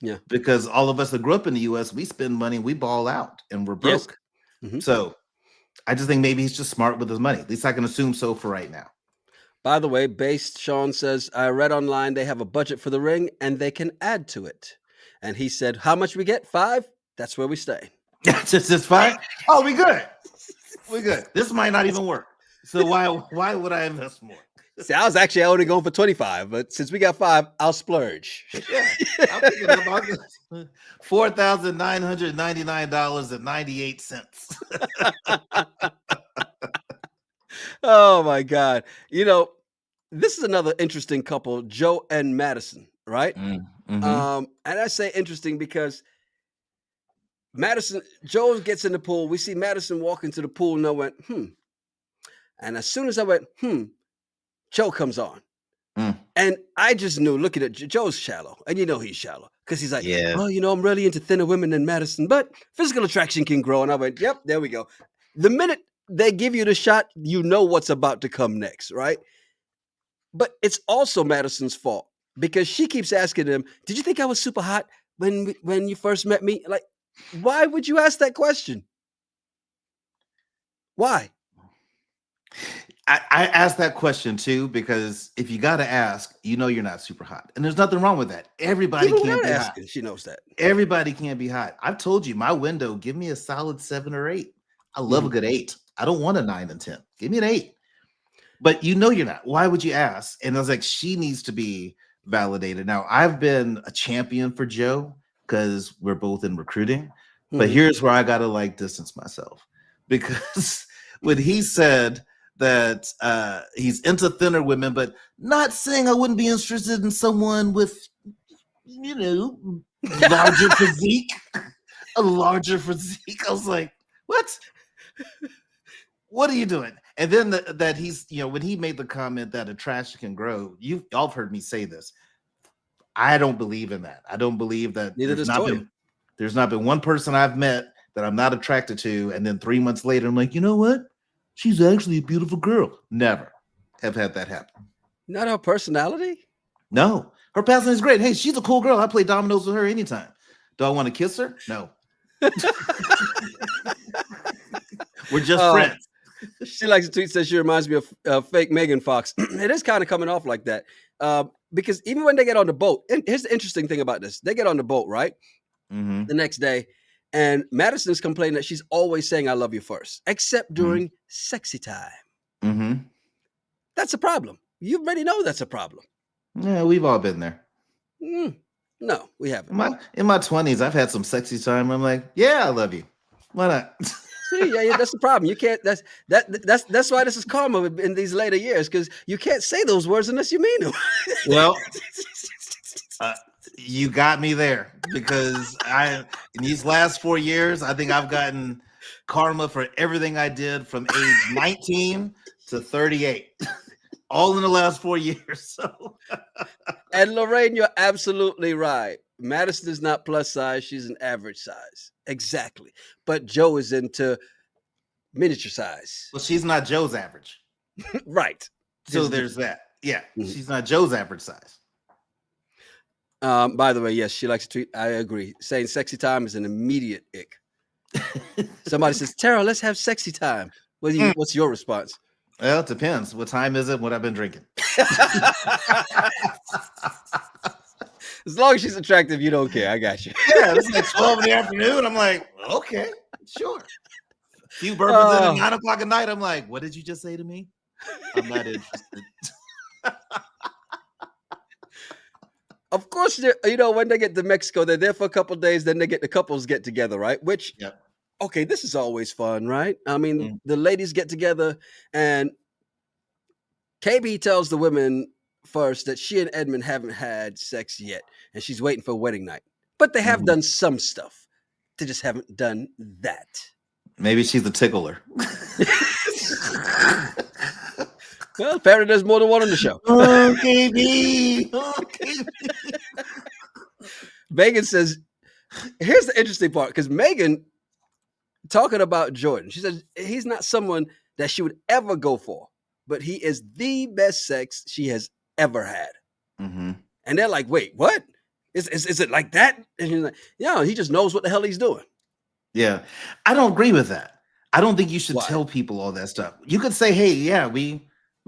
Yeah. Because all of us that grew up in the US, we spend money and we ball out and we're broke. Yes. So I just think maybe he's just smart with his money. At least I can assume so for right now. By the way, Sean says, I read online they have a budget for the ring and they can add to it. And he said, how much we get? 5? That's where we stay. just 5? Oh, we good. We good. This might not even work. So why would I invest more? See, I was actually only going for 25, but since we got 5, I'll splurge. Yeah, I'm thinking about $4,999.98. Oh my God! This is another interesting couple, Joe and Madison, right? And I say interesting because Joe gets in the pool. We see Madison walk into the pool, and I went, And as soon as I went, Joe comes on. And I just knew, looking at Joe's shallow. And he's shallow. Because he's like, well, I'm really into thinner women than Madison, but physical attraction can grow. And I went, yep, there we go. The minute they give you the shot, you know what's about to come next, right? But it's also Madison's fault because she keeps asking him, did you think I was super hot when you first met me? Like, why would you ask that question? Why? I asked that question too, because if you got to ask, you're not super hot. And there's nothing wrong with that. Everybody can't be hot. She knows that. Everybody can't be hot. I've told you, my window, give me a solid 7 or 8. I love a good 8. I don't want a 9 and 10. Give me an 8. But you're not. Why would you ask? And I was like, she needs to be validated. Now, I've been a champion for Joe because we're both in recruiting. But here's where I got to distance myself. Because when he said that he's into thinner women, but not saying I wouldn't be interested in someone with, larger physique, a larger physique. I was like, what? What are you doing? And then that he's, when he made the comment that attraction can grow, y'all have heard me say this. I don't believe in that. I don't believe that. There's not been one person I've met that I'm not attracted to, and then 3 months later, I'm like, you know what? She's actually a beautiful girl. Never have had that happen. Not her personality? No. Her personality is great. Hey, she's a cool girl. I play dominoes with her anytime. Do I want to kiss her? No. We're just friends. She likes to tweet, says she reminds me of fake Megan Fox. It is kind of coming off like that. Because even when they get on the boat, and here's the interesting thing about this. They get on the boat, right? The next day. And Madison's complaining that she's always saying, I love you first, except during sexy time. That's a problem. You already know that's a problem. Yeah, we've all been there. No, we haven't. In my 20s, I've had some sexy time. I'm like, yeah, I love you. Why not? See, yeah, that's the problem. You can't. That's why this is karma in these later years, because you can't say those words unless you mean them. Well, you got me there, because in these last 4 years, I think I've gotten karma for everything I did from age 19 to 38, all in the last 4 years. So, and Lorraine, you're absolutely right. Madison is not plus size. She's an average size. Exactly. But Joe is into miniature size. Well, she's not Joe's average. Right. So there's that. Yeah. She's not Joe's average size. By the way, yes, she likes to tweet. I agree. Saying sexy time is an immediate ick. Somebody says, Tara, let's have sexy time. What's your response? Well, it depends. What time is it? What I've been drinking. As long as she's attractive, you don't care. I got you. Yeah, it's like 12 in the afternoon. I'm like, okay, sure. A few bourbons in at 9 o'clock at night. I'm like, what did you just say to me? I'm not interested. Of course, when they get to Mexico, they're there for a couple of days. Then they get the couples get together, right? Which, okay, this is always fun, right? I mean, the ladies get together, and KB tells the women first that she and Edmund haven't had sex yet, and she's waiting for wedding night. But they have done some stuff. They just haven't done that. Maybe she's a tickler. Well, apparently there's more than one on the show. Oh, KB. Oh, KB. Megan says, here's the interesting part, because Megan, talking about Jordan, she says he's not someone that she would ever go for, but he is the best sex she has ever had. And they're like, wait, what? Is it like that? And he's like, yeah, he just knows what the hell he's doing. Yeah. I don't agree with that. I don't think you should tell people all that stuff. You could say, hey, yeah, we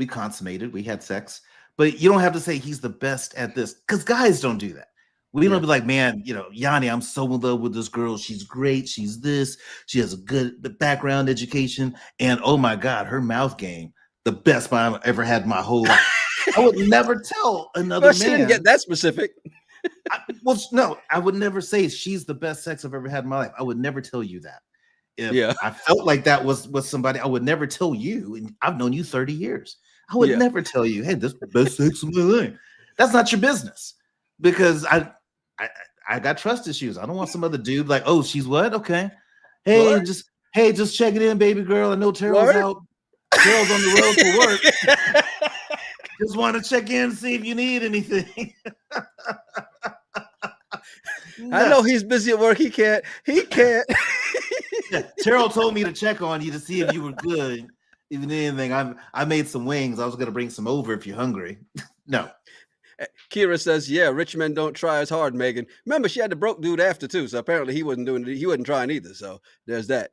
consummated, we had sex, but you don't have to say he's the best at this, because guys don't do that. We don't be like, man, Yanni, I'm so in love with this girl. She's great. She's this. She has a good background education. And oh my God, her mouth game, the best I've ever had in my whole life. I would never tell another man. She didn't get that specific. No, I would never say she's the best sex I've ever had in my life. I would never tell you that. If I felt like that was somebody, I would never tell you. And I've known you 30 years. I would never tell you, hey, this is the best sex of my life. That's not your business, because I got trust issues. I don't want some other dude like, oh, she's what? Okay. Hey, just checking in, baby girl. I know Terrell's out. Terrell's on the road for work. Just want to check in and see if you need anything. No. I know he's busy at work. He can't. Yeah, Terrell told me to check on you to see if you were good. Even anything, I made some wings. I was going to bring some over if you're hungry. No. Kira says, yeah, rich men don't try as hard, Megan. Remember, she had the broke dude after too, so apparently he wasn't trying either. So there's that.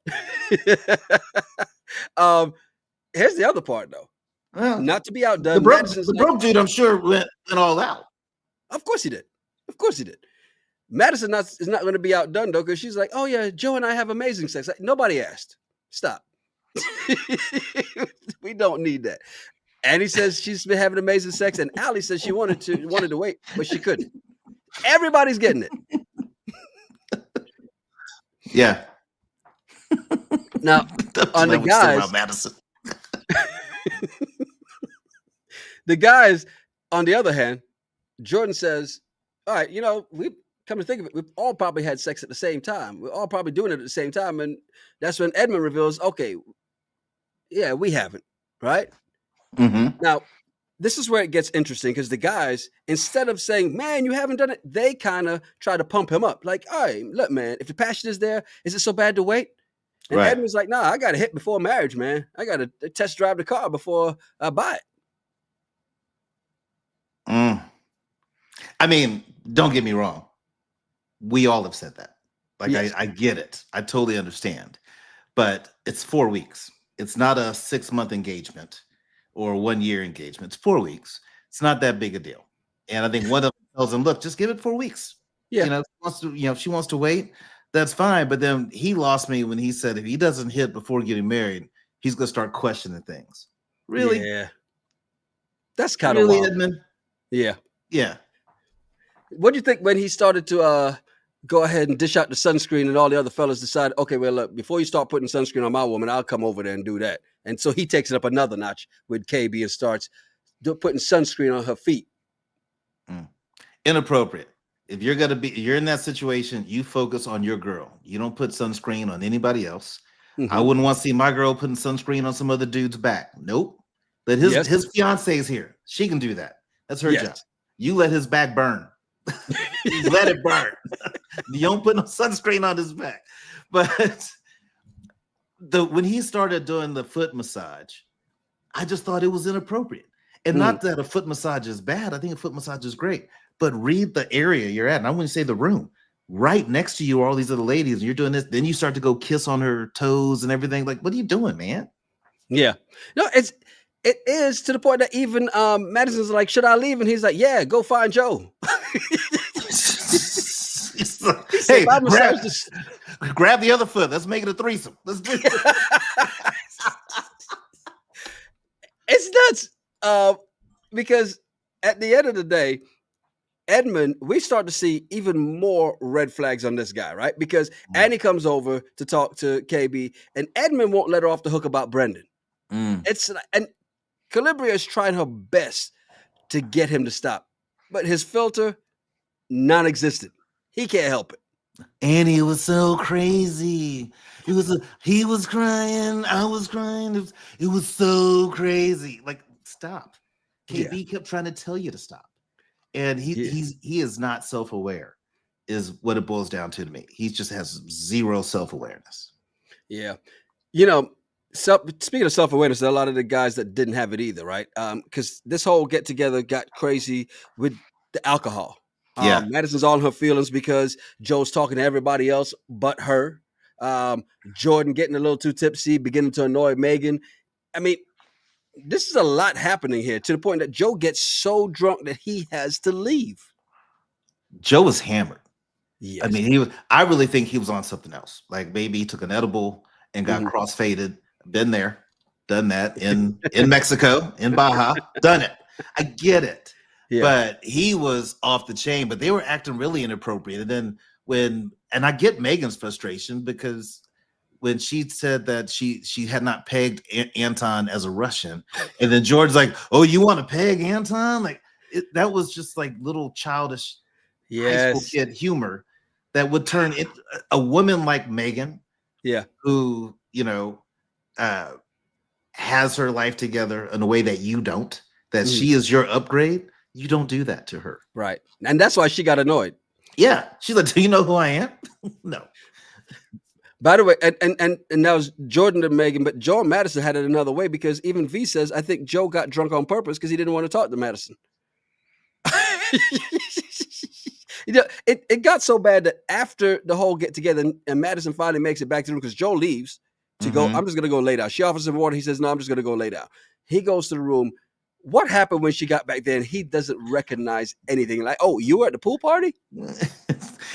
Here's the other part though. Well, not to be outdone. The broke dude, I'm sure, went all out. Of course he did. Madison is not going to be outdone though, because she's like, oh yeah, Joe and I have amazing sex. Like, nobody asked. Stop. We don't need that. Annie says she's been having amazing sex, and Allie says she wanted to wait, but she couldn't. Everybody's getting it. Yeah. Now, on the guys, Madison. the guys, on the other hand, Jordan says, all right, we come to think of it, we've all probably had sex at the same time. We're all probably doing it at the same time. And that's when Edmund reveals, okay, yeah, we haven't, right? Now, this is where it gets interesting, because the guys, instead of saying, man, you haven't done it, they kind of try to pump him up. Like, all right, look, man, if the passion is there, is it so bad to wait? And Edmund's like, nah, I got to hit before marriage, man. I got to test drive the car before I buy it. I mean, don't get me wrong. We all have said that. Like, yes. I get it. I totally understand. But it's 4 weeks. It's not a 6-month engagement or 1 year engagement. It's 4 weeks. It's not that big a deal. And I think one of them tells him, look, just give it 4 weeks. Yeah. If she wants to wait, that's fine. But then he lost me when he said if he doesn't hit before getting married, he's going to start questioning things. Really? Yeah. That's kind of really, wild. Edmund? Yeah. Yeah. What do you think when he started to go ahead and dish out the sunscreen, and all the other fellas decide, okay, well, look, before you start putting sunscreen on my woman, I'll come over there and do that. And so he takes it up another notch with KB and starts putting sunscreen on her feet. Inappropriate. If you're in that situation, you focus on your girl. You don't put sunscreen on anybody else. I wouldn't want to see my girl putting sunscreen on some other dude's back. Nope. But his fiance is here. She can do that. That's her job. You let his back burn. Let it burn. You don't put no sunscreen on his back. But when he started doing the foot massage, I just thought it was inappropriate. And not that a foot massage is bad. I think a foot massage is great. But read the area you're at. And I wouldn't say the room. Right next to you are all these other ladies, and you're doing this. Then you start to go kiss on her toes and everything. Like, what are you doing, man? Yeah. No, it is to the point that even Madison's like, should I leave? And he's like, yeah, go find Joe. Hey, grab the other foot. Let's make it a threesome. Let's do it. It's nuts. Because at the end of the day, Edmund, we start to see even more red flags on this guy, right? Because Annie comes over to talk to KB, and Edmund won't let her off the hook about Brendan. And Calibria is trying her best to get him to stop, but his filter, non-existent. He can't help it. Annie was so crazy. He was crying. I was crying. It was so crazy. Like, stop. KB kept trying to tell you to stop. And he is not self-aware, is what it boils down to me. He just has zero self-awareness. Yeah. You know, speaking of self-awareness, there are a lot of the guys that didn't have it either, right? Because this whole get-together got crazy with the alcohol. Madison's all in her feelings because Joe's talking to everybody else but her. Jordan getting a little too tipsy, beginning to annoy Megan. I mean, this is a lot happening here to the point that Joe gets so drunk that he has to leave. Joe was hammered. Yes. I mean, I really think he was on something else. Like maybe he took an edible and got cross-faded. Been there, done that in Mexico, in Baja, done it. I get it. Yeah. But he was off the chain, but they were acting really inappropriate. And then and I get Megan's frustration because when she said that she had not pegged Anton as a Russian, and then George's like, "Oh, you want to peg Anton?" Like that was just like little childish high school kid humor that would turn a woman like Megan, who has her life together in a way that you don't. That she is your upgrade. You don't do that to her, right? And that's why she got annoyed. Yeah, she's like, "Do you know who I am?" No. By the way, and that was Jordan and Megan, but Joe and Madison had it another way because even V says, I think Joe got drunk on purpose because he didn't want to talk to Madison. It got so bad that after the whole get together and Madison finally makes it back to the room because Joe leaves to go, I'm just going to go lay down. She offers him water. He says, no, I'm just going to go lay down. He goes to the room. What happened when she got back there and he doesn't recognize anything? Like, oh, you were at the pool party?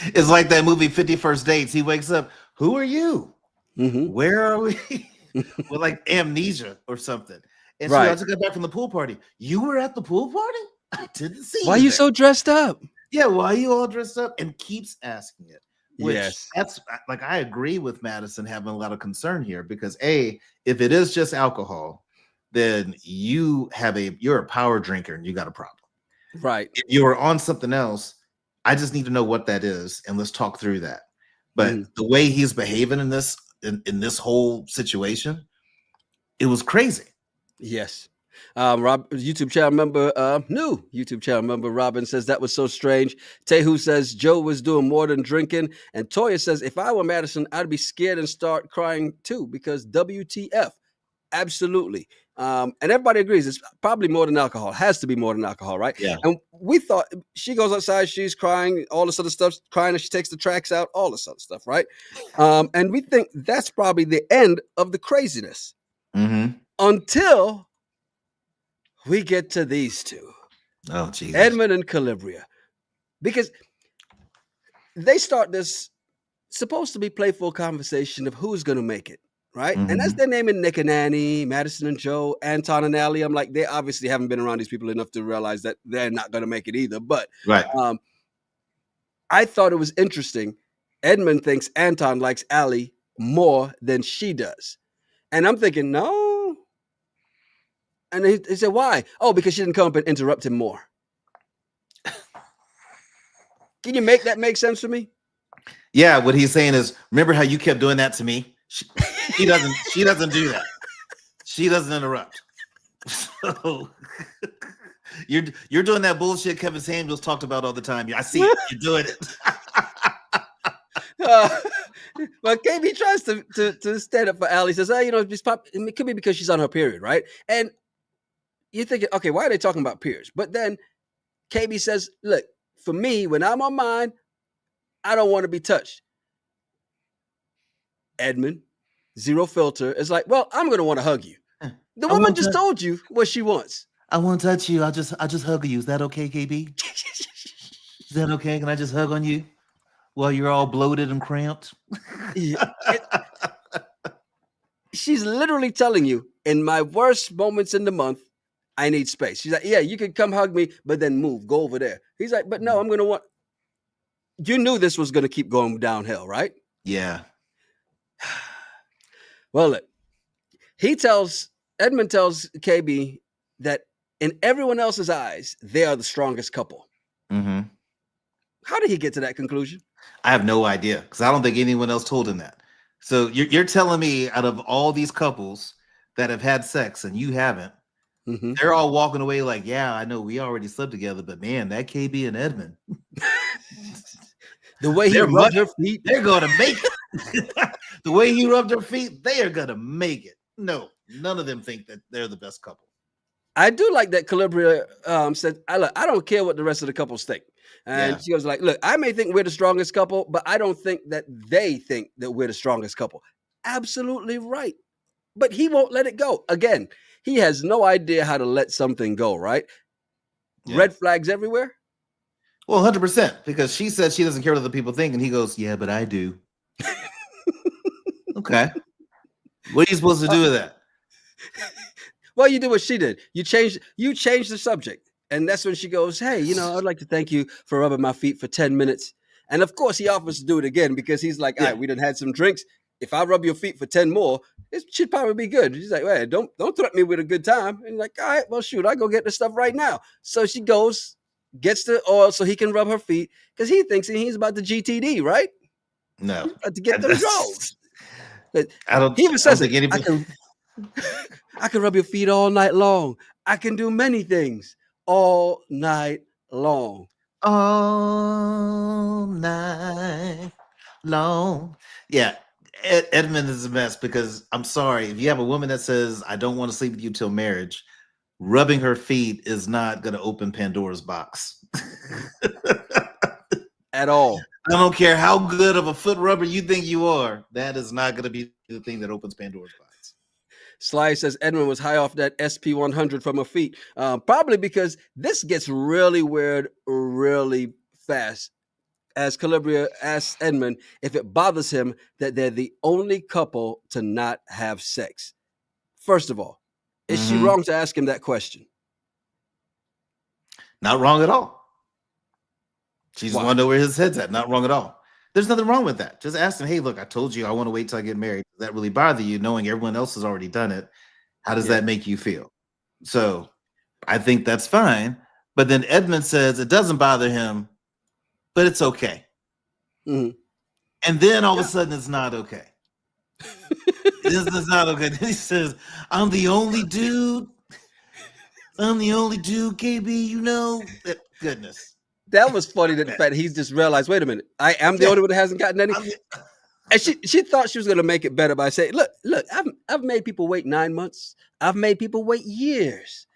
It's like that movie 50 First Dates. He wakes up. Who are you? Where are we? With like amnesia or something. And she also got back from the pool party. You were at the pool party? I didn't see you. Why are you so dressed up? Yeah, why are you all dressed up? And keeps asking it. Which that's like, I agree with Madison having a lot of concern here because if it is just alcohol, then you're a power drinker and you got a problem. Right. If you are on something else, I just need to know what that is and let's talk through that. But the way he's behaving in this whole situation, it was crazy. Yes. New YouTube channel member Robin says that was so strange. Tehu says Joe was doing more than drinking. And Toya says, if I were Madison, I'd be scared and start crying too, because WTF. Absolutely. And everybody agrees it's probably more than alcohol. It has to be more than alcohol, right? Yeah. And we thought she goes outside, she's crying, all this other stuff, crying, and she takes the tracks out, all this other stuff, right? And we think that's probably the end of the craziness until we get to these two. Oh, Jesus. Edmund and Calibria. Because they start this supposed to be playful conversation of who's going to make it. Right. And as they're naming Nick and Annie, Madison and Joe, Anton and Allie, I'm like, they obviously haven't been around these people enough to realize that they're not going to make it either. But I thought it was interesting. Edmund thinks Anton likes Allie more than she does. And I'm thinking, no. And he said, why? Oh, because she didn't come up and interrupt him more. Can you make that make sense for me? Yeah. What he's saying is, remember how you kept doing that to me? She doesn't do that. She doesn't interrupt. So You're doing that bullshit Kevin Samuels talked about all the time. I see it. You're doing it. But KB tries to stand up for Allie. He says, "Oh, it could be because she's on her period, right?" And you're thinking, okay, why are they talking about periods? But then KB says, "Look, for me, when I'm on mine, I don't want to be touched." Edmund, zero filter, is like, "Well, I'm going to want to hug you." The woman just told you what she wants. I won't touch you. I'll just hug you. Is that okay, KB? Is that okay? Can I just hug on you while you're all bloated and cramped? She's literally telling you, in my worst moments in the month, I need space. She's like, yeah, you can come hug me, but then move, go over there. He's like, but no, I'm going to want. You knew this was going to keep going downhill, right? Yeah. Well, look, Edmund tells KB that in everyone else's eyes, they are the strongest couple. Mm-hmm. How did he get to that conclusion? I have no idea, because I don't think anyone else told him that. So you're telling me out of all these couples that have had sex and you haven't, they're all walking away like, yeah, I know we already slept together, but man, that KB and Edmund, the way he rubbed her feet, they're going to make it. The way he rubbed her feet, they are going to make it. No, none of them think that they're the best couple. I do like that Calibria said, I don't care what the rest of the couples think. And she goes like, look, I may think we're the strongest couple, but I don't think that they think that we're the strongest couple. Absolutely right. But he won't let it go. Again, he has no idea how to let something go, right? Yeah. Red flags everywhere. Well, 100%, because she said she doesn't care what other people think, and he goes, yeah, but I do. Okay. What are you supposed to do with that? Well, you do what she did. You changed the subject. And that's when she goes, hey, I'd like to thank you for rubbing my feet for 10 minutes. And of course, he offers to do it again because he's like, all right, we done had some drinks. If I rub your feet for 10 more, it should probably be good. She's like, well, don't threaten me with a good time. And like, all right, well, shoot, I'll go get the stuff right now. So she goes, gets the oil so he can rub her feet because he thinks he's about the GTD, right? No. He's about to get them draws. He even says it. I can rub your feet all night long. I can do many things all night long. All night long. Yeah. Edmund is a mess because I'm sorry. If you have a woman that says, I don't want to sleep with you till marriage, rubbing her feet is not going to open Pandora's box. At all. I don't care how good of a foot rubber you think you are. That is not going to be the thing that opens Pandora's box. Sly says Edmund was high off that SP100 from her feet. Probably because this gets really weird really fast. As Calibria asks Edmund if it bothers him that they're the only couple to not have sex. First of all, is she wrong to ask him that question? Not wrong at all. She just want to know where his head's at. Not wrong at all. There's nothing wrong with that. Just ask him, hey, look, I told you I want to wait till I get married. Does that really bother you knowing everyone else has already done it? How does that make you feel? So I think that's fine. But then Edmund says it doesn't bother him, but it's okay. And then all of a sudden it's not okay. It's not okay. Then he says, I'm the only dude. I'm the only dude, KB, Goodness. That was funny that the fact he's just realized, wait a minute, I am the only one that hasn't gotten any. And she thought she was going to make it better by saying, look, I've made people wait 9 months. I've made people wait years.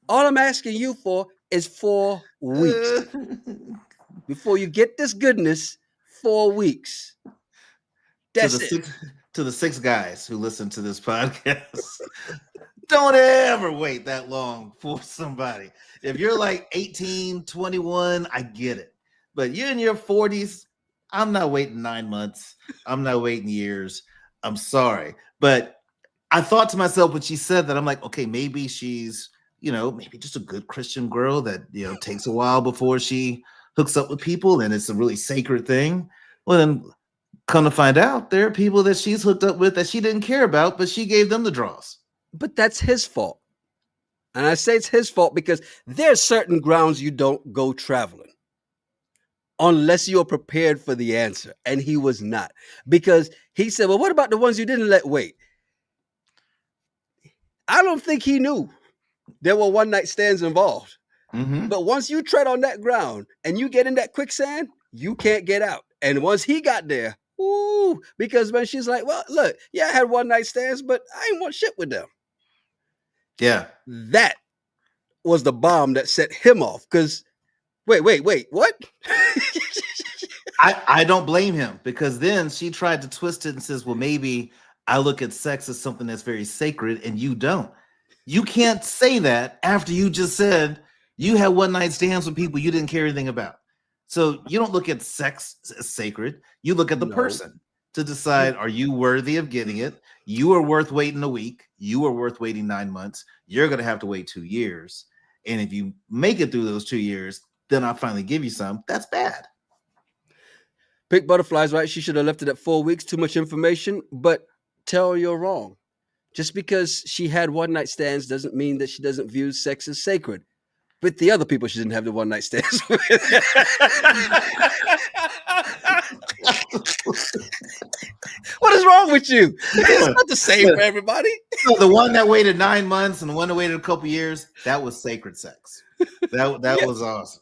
All I'm asking you for is 4 weeks. Before you get this goodness, 4 weeks. That's it. To the 6 guys who listen to this podcast, don't ever wait that long for somebody. If you're like 18, 21, I get it. But you're in your 40s, I'm not waiting 9 months. I'm not waiting years. I'm sorry. But I thought to myself when she said that, I'm like, okay, maybe she's, maybe just a good Christian girl that, takes a while before she hooks up with people and it's a really sacred thing. Well, then come to find out, there are people that she's hooked up with that she didn't care about, but she gave them the draws. But that's his fault. And I say it's his fault because there's certain grounds you don't go traveling unless you're prepared for the answer. And he was not, because he said, well, what about the ones you didn't let wait? I don't think he knew there were one-night stands involved. Mm-hmm. But once you tread on that ground and you get in that quicksand, you can't get out. And once he got there, ooh, because when she's like, well, look, yeah, I had one night stands, but I ain't want shit with them. Yeah. That was the bomb that set him off. Because wait, what? I don't blame him, because then she tried to twist it and says, well, maybe I look at sex as something that's very sacred and you don't. You can't say that after you just said you had one night stands with people you didn't care anything about. So you don't look at sex as sacred. You look at the person to decide, are you worthy of getting it? You are worth waiting a week. You are worth waiting 9 months. You're going to have to wait 2 years. And if you make it through those 2 years, then I'll finally give you some. That's bad. Pick butterflies, right? She should have left it at 4 weeks. Too much information, but tell her you're wrong. Just because she had one night stands doesn't mean that she doesn't view sex as sacred. But the other people she didn't have the one night stands with. What is wrong with you? It's not the same for everybody. So the one that waited 9 months and the one that waited a couple years, that was sacred sex. That was awesome.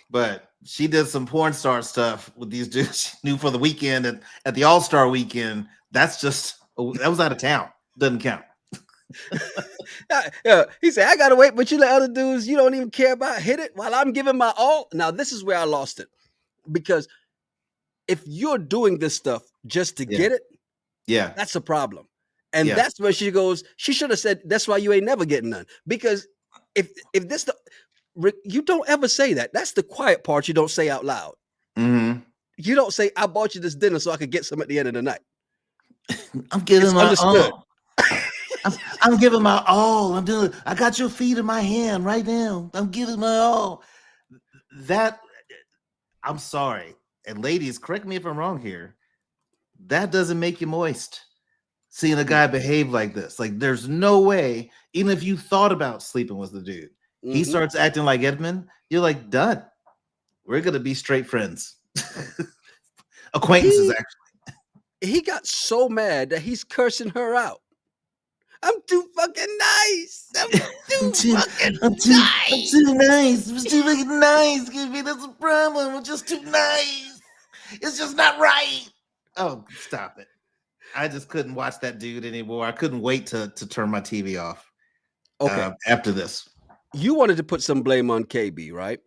But she did some porn star stuff with these dudes she knew for the weekend at the All-Star weekend. That's just, that was out of town. Doesn't count. He said, I gotta wait, but you let other dudes you don't even care about hit it while I'm giving my all. Now, this is where I lost it. Because if you're doing this stuff just to get it, that's a problem. And that's where she goes, she should have said, that's why you ain't never getting none. Because if this you don't ever say that. That's the quiet part you don't say out loud. Mm-hmm. You don't say, I bought you this dinner so I could get some at the end of the night. I'm giving my all. I'm giving my all. I got your feet in my hand right now. I'm giving my all. That, I'm sorry. And ladies, correct me if I'm wrong here. That doesn't make you moist. Seeing a guy behave like this. Like, there's no way, even if you thought about sleeping with the dude, he starts acting like Edmund, you're like, done. We're going to be straight friends. Acquaintances, actually. He got so mad that he's cursing her out. I'm too fucking nice. I'm too nice. I'm too nice. I'm too fucking nice. That's a problem. I'm just too nice. It's just not right. Oh, stop it. I just couldn't watch that dude anymore. I couldn't wait to turn my TV off. Okay. After this. You wanted to put some blame on KB, right?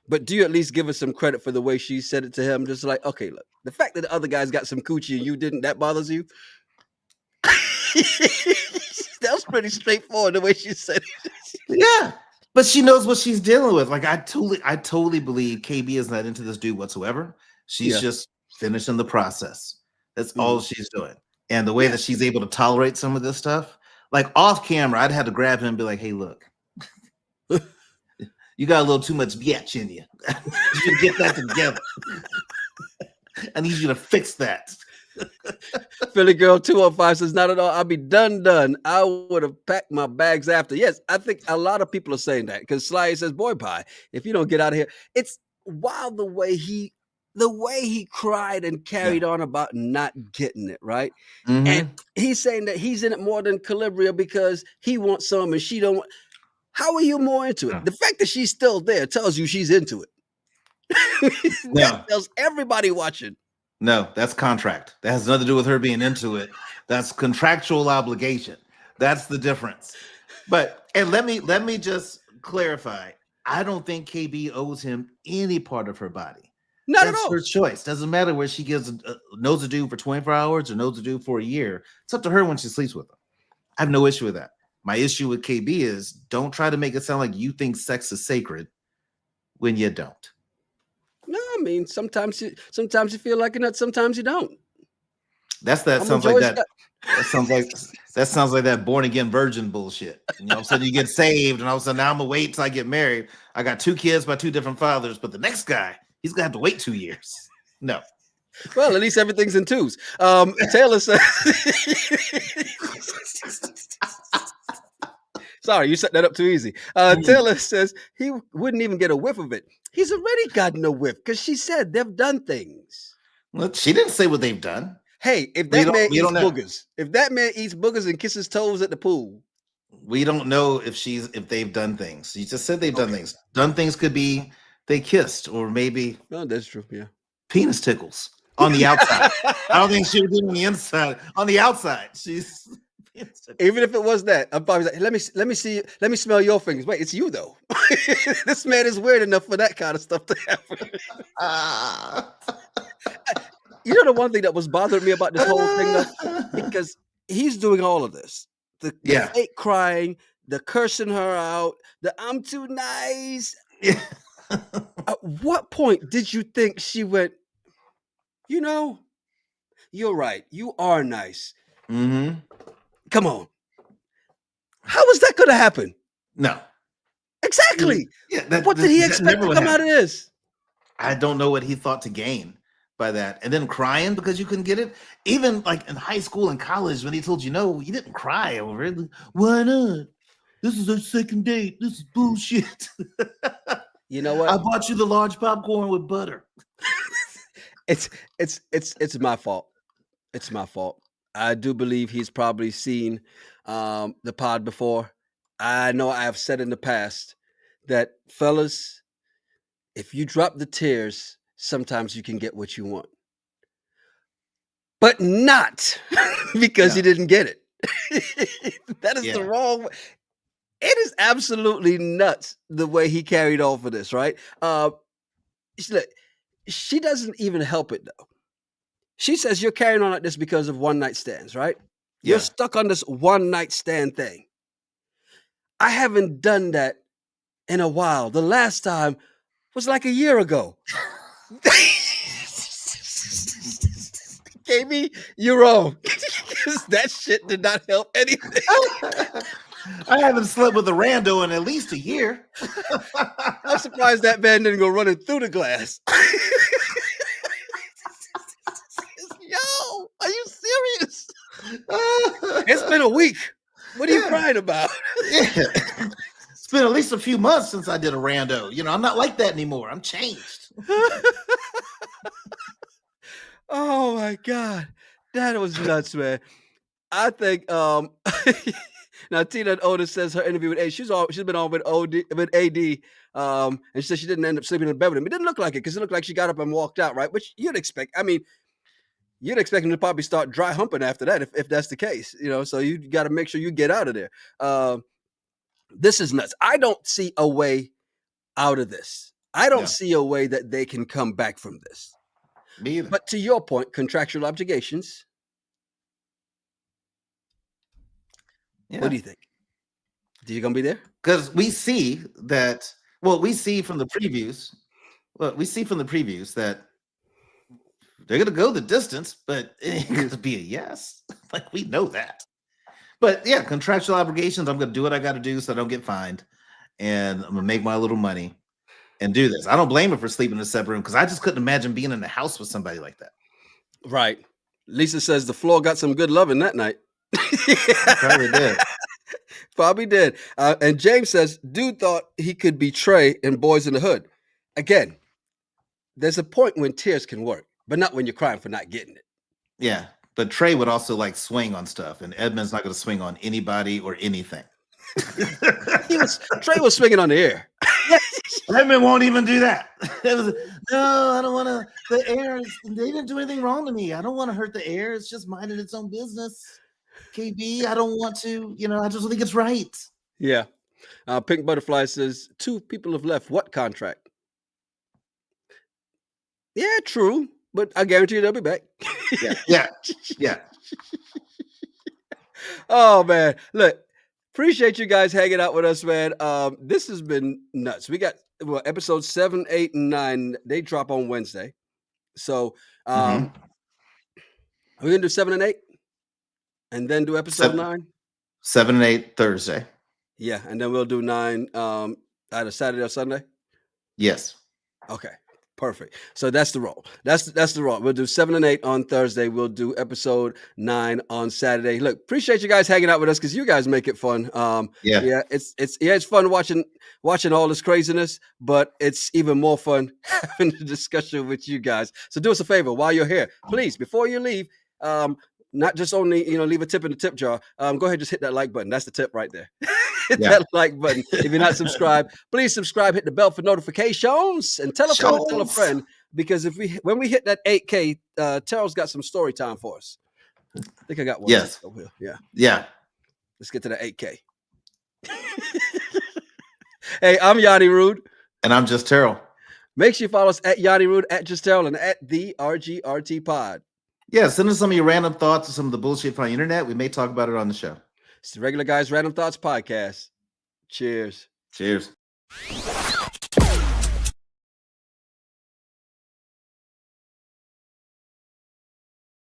But do you at least give her some credit for the way she said it to him? Just like, okay, look, the fact that the other guys got some coochie and you didn't, that bothers you? That was pretty straightforward the way she said it. Yeah, but she knows what she's dealing with. Like, I totally believe KB is not into this dude whatsoever. She's just finishing the process. That's all she's doing. And the way that she's able to tolerate some of this stuff, like off camera, I'd have to grab him and be like, hey, look, you got a little too much biatch in you. You should get that together. I need you to fix that. Philly Girl 205 says, not at all. I'll be done. I would have packed my bags after. Yes, I think a lot of people are saying that because Sly says, boy pie, if you don't get out of here. It's wild the way he cried and carried on about not getting it, right? And he's saying that he's in it more than Calibria because he wants some and she don't want. How are you more into it? The fact that she's still there tells you she's into it. That tells everybody watching. No, that's contract. That has nothing to do with her being into it. That's contractual obligation. That's the difference. But and let me just clarify. I don't think KB owes him any part of her body. Not at all. That's her choice. Doesn't matter where she knows a dude for 24 hours or knows a dude for a year. It's up to her when she sleeps with him. I have no issue with that. My issue with KB is don't try to make it sound like you think sex is sacred when you don't. No, I mean sometimes you feel like it, sometimes you don't. That sounds like that born again virgin bullshit. You know, all of a sudden you get saved, and all of a sudden now I'm gonna wait till I get married. I got 2 kids by 2 different fathers, but the next guy, he's gonna have to wait 2 years. No. Well, at least everything's in twos. Taylor says, sorry, you set that up too easy. Taylor says he wouldn't even get a whiff of it. He's already gotten a whiff because she said they've done things. Well, she didn't say what they've done. Hey, if that man eats boogers and kisses toes at the pool, We don't know if they've done things. You just said they've done things. Done things could be they kissed, or maybe No, that's true. Yeah. penis tickles on the outside. I don't think she would do on the inside. On the outside, she's even if it was that, I'm probably like, let me see, let me smell your fingers. Wait, it's you though. This man is weird enough for that kind of stuff to happen. You know, the one thing that was bothering me about this whole thing though, because he's doing all of this, the fake crying, the cursing her out, the I'm too nice. Yeah. At what point did you think she went, you know, you're right, you are nice. Mm-hmm. Come on. How was that going to happen? No. Exactly. Yeah. What did he expect to come out of this? I don't know what he thought to gain by that. And then crying because you couldn't get it. Even like in high school and college, when he told you no, you didn't cry over it. Why not? This is our second date. This is bullshit. You know what? I bought you the large popcorn with butter. It's my fault. It's my fault. I do believe he's probably seen the pod before. I know I have said in the past that, fellas, if you drop the tears, sometimes you can get what you want. But not because you didn't get it. That is the wrong way. It is absolutely nuts the way he carried on for this, right? She doesn't even help it, though. She says you're carrying on like this because of one night stands, right? You're stuck on this one night stand thing. I haven't done that in a while. The last time was like a year ago. KB, you're wrong. That shit did not help anything. I haven't slept with a rando in at least a year. I'm surprised that man didn't go running through the glass. Yo, are you serious? It's been a week. What are you crying about? It's been at least a few months since I did a rando. You know, I'm not like that anymore. I'm changed. Oh my God. That was nuts, man. I think now Tina Otis says her interview with A. She's been on with AD. And she said she didn't end up sleeping in bed with him. It didn't look like it because it looked like she got up and walked out, right? Which you'd expect. I mean, you'd expect him to probably start dry humping after that if that's the case, you know. So you got to make sure you get out of there. This is nuts. I don't see a way out of this. I don't see a way that they can come back from this. Me either. But to your point, contractual obligations. Yeah. What do you think? Are you gonna be there? Because we see that. Well, we see from the previews. That they're gonna go the distance, but it ain't gonna be a yes. Like, we know that. But yeah, contractual obligations. I'm gonna do what I got to do so I don't get fined, and I'm gonna make my little money and do this. I don't blame her for sleeping in a separate room because I just couldn't imagine being in the house with somebody like that. Right. Lisa says the floor got some good loving that night. Probably did. Probably did. And James says, dude thought he could be Trey in Boys in the Hood. Again, there's a point when tears can work, but not when you're crying for not getting it. Yeah, but Trey would also like swing on stuff, and Edmund's not going to swing on anybody or anything. Trey was swinging on the air. Edmund won't even do that. No, I don't want to. The air, they didn't do anything wrong to me. I don't want to hurt the air. It's just minding its own business. KB, I don't want to, I just don't think it's right. Yeah. Pink Butterfly says, 2 people have left. What contract? Yeah, true. But I guarantee you they'll be back. Yeah. Oh, man. Look, appreciate you guys hanging out with us, man. This has been nuts. We got episodes 7, 8, and 9. They drop on Wednesday. So we're going to do 7 and 8 and then do episode 9? 7 and 8 Thursday. Yeah, and then we'll do 9 either Saturday or Sunday? Yes. Okay. Perfect. So that's the roll. That's the roll. We'll do 7 and 8 on Thursday. We'll do episode 9 on Saturday. Look, appreciate you guys hanging out with us because you guys make it fun. It's fun watching all this craziness, but it's even more fun having the discussion with you guys. So do us a favor while you're here, please, before you leave, not just only, leave a tip in the tip jar. Go ahead and just hit that like button. That's the tip right there. Hit Yeah. that like button. If you're not subscribed, please subscribe, hit the bell for notifications, and tell a friend to tell a friend, because when we hit that 8K, Terrell's got some story time for us. I think I got one. Yes. Yeah. Let's get to the 8K. Hey, I'm Yanni Rude. And I'm Just Terrell. Make sure you follow us at Yanni Rude, at Just Terrell, and at the RGRT Pod. Yeah, send us some of your random thoughts or some of the bullshit from the internet. We may talk about it on the show. It's the Regular Guys Random Thoughts Podcast. Cheers. Cheers.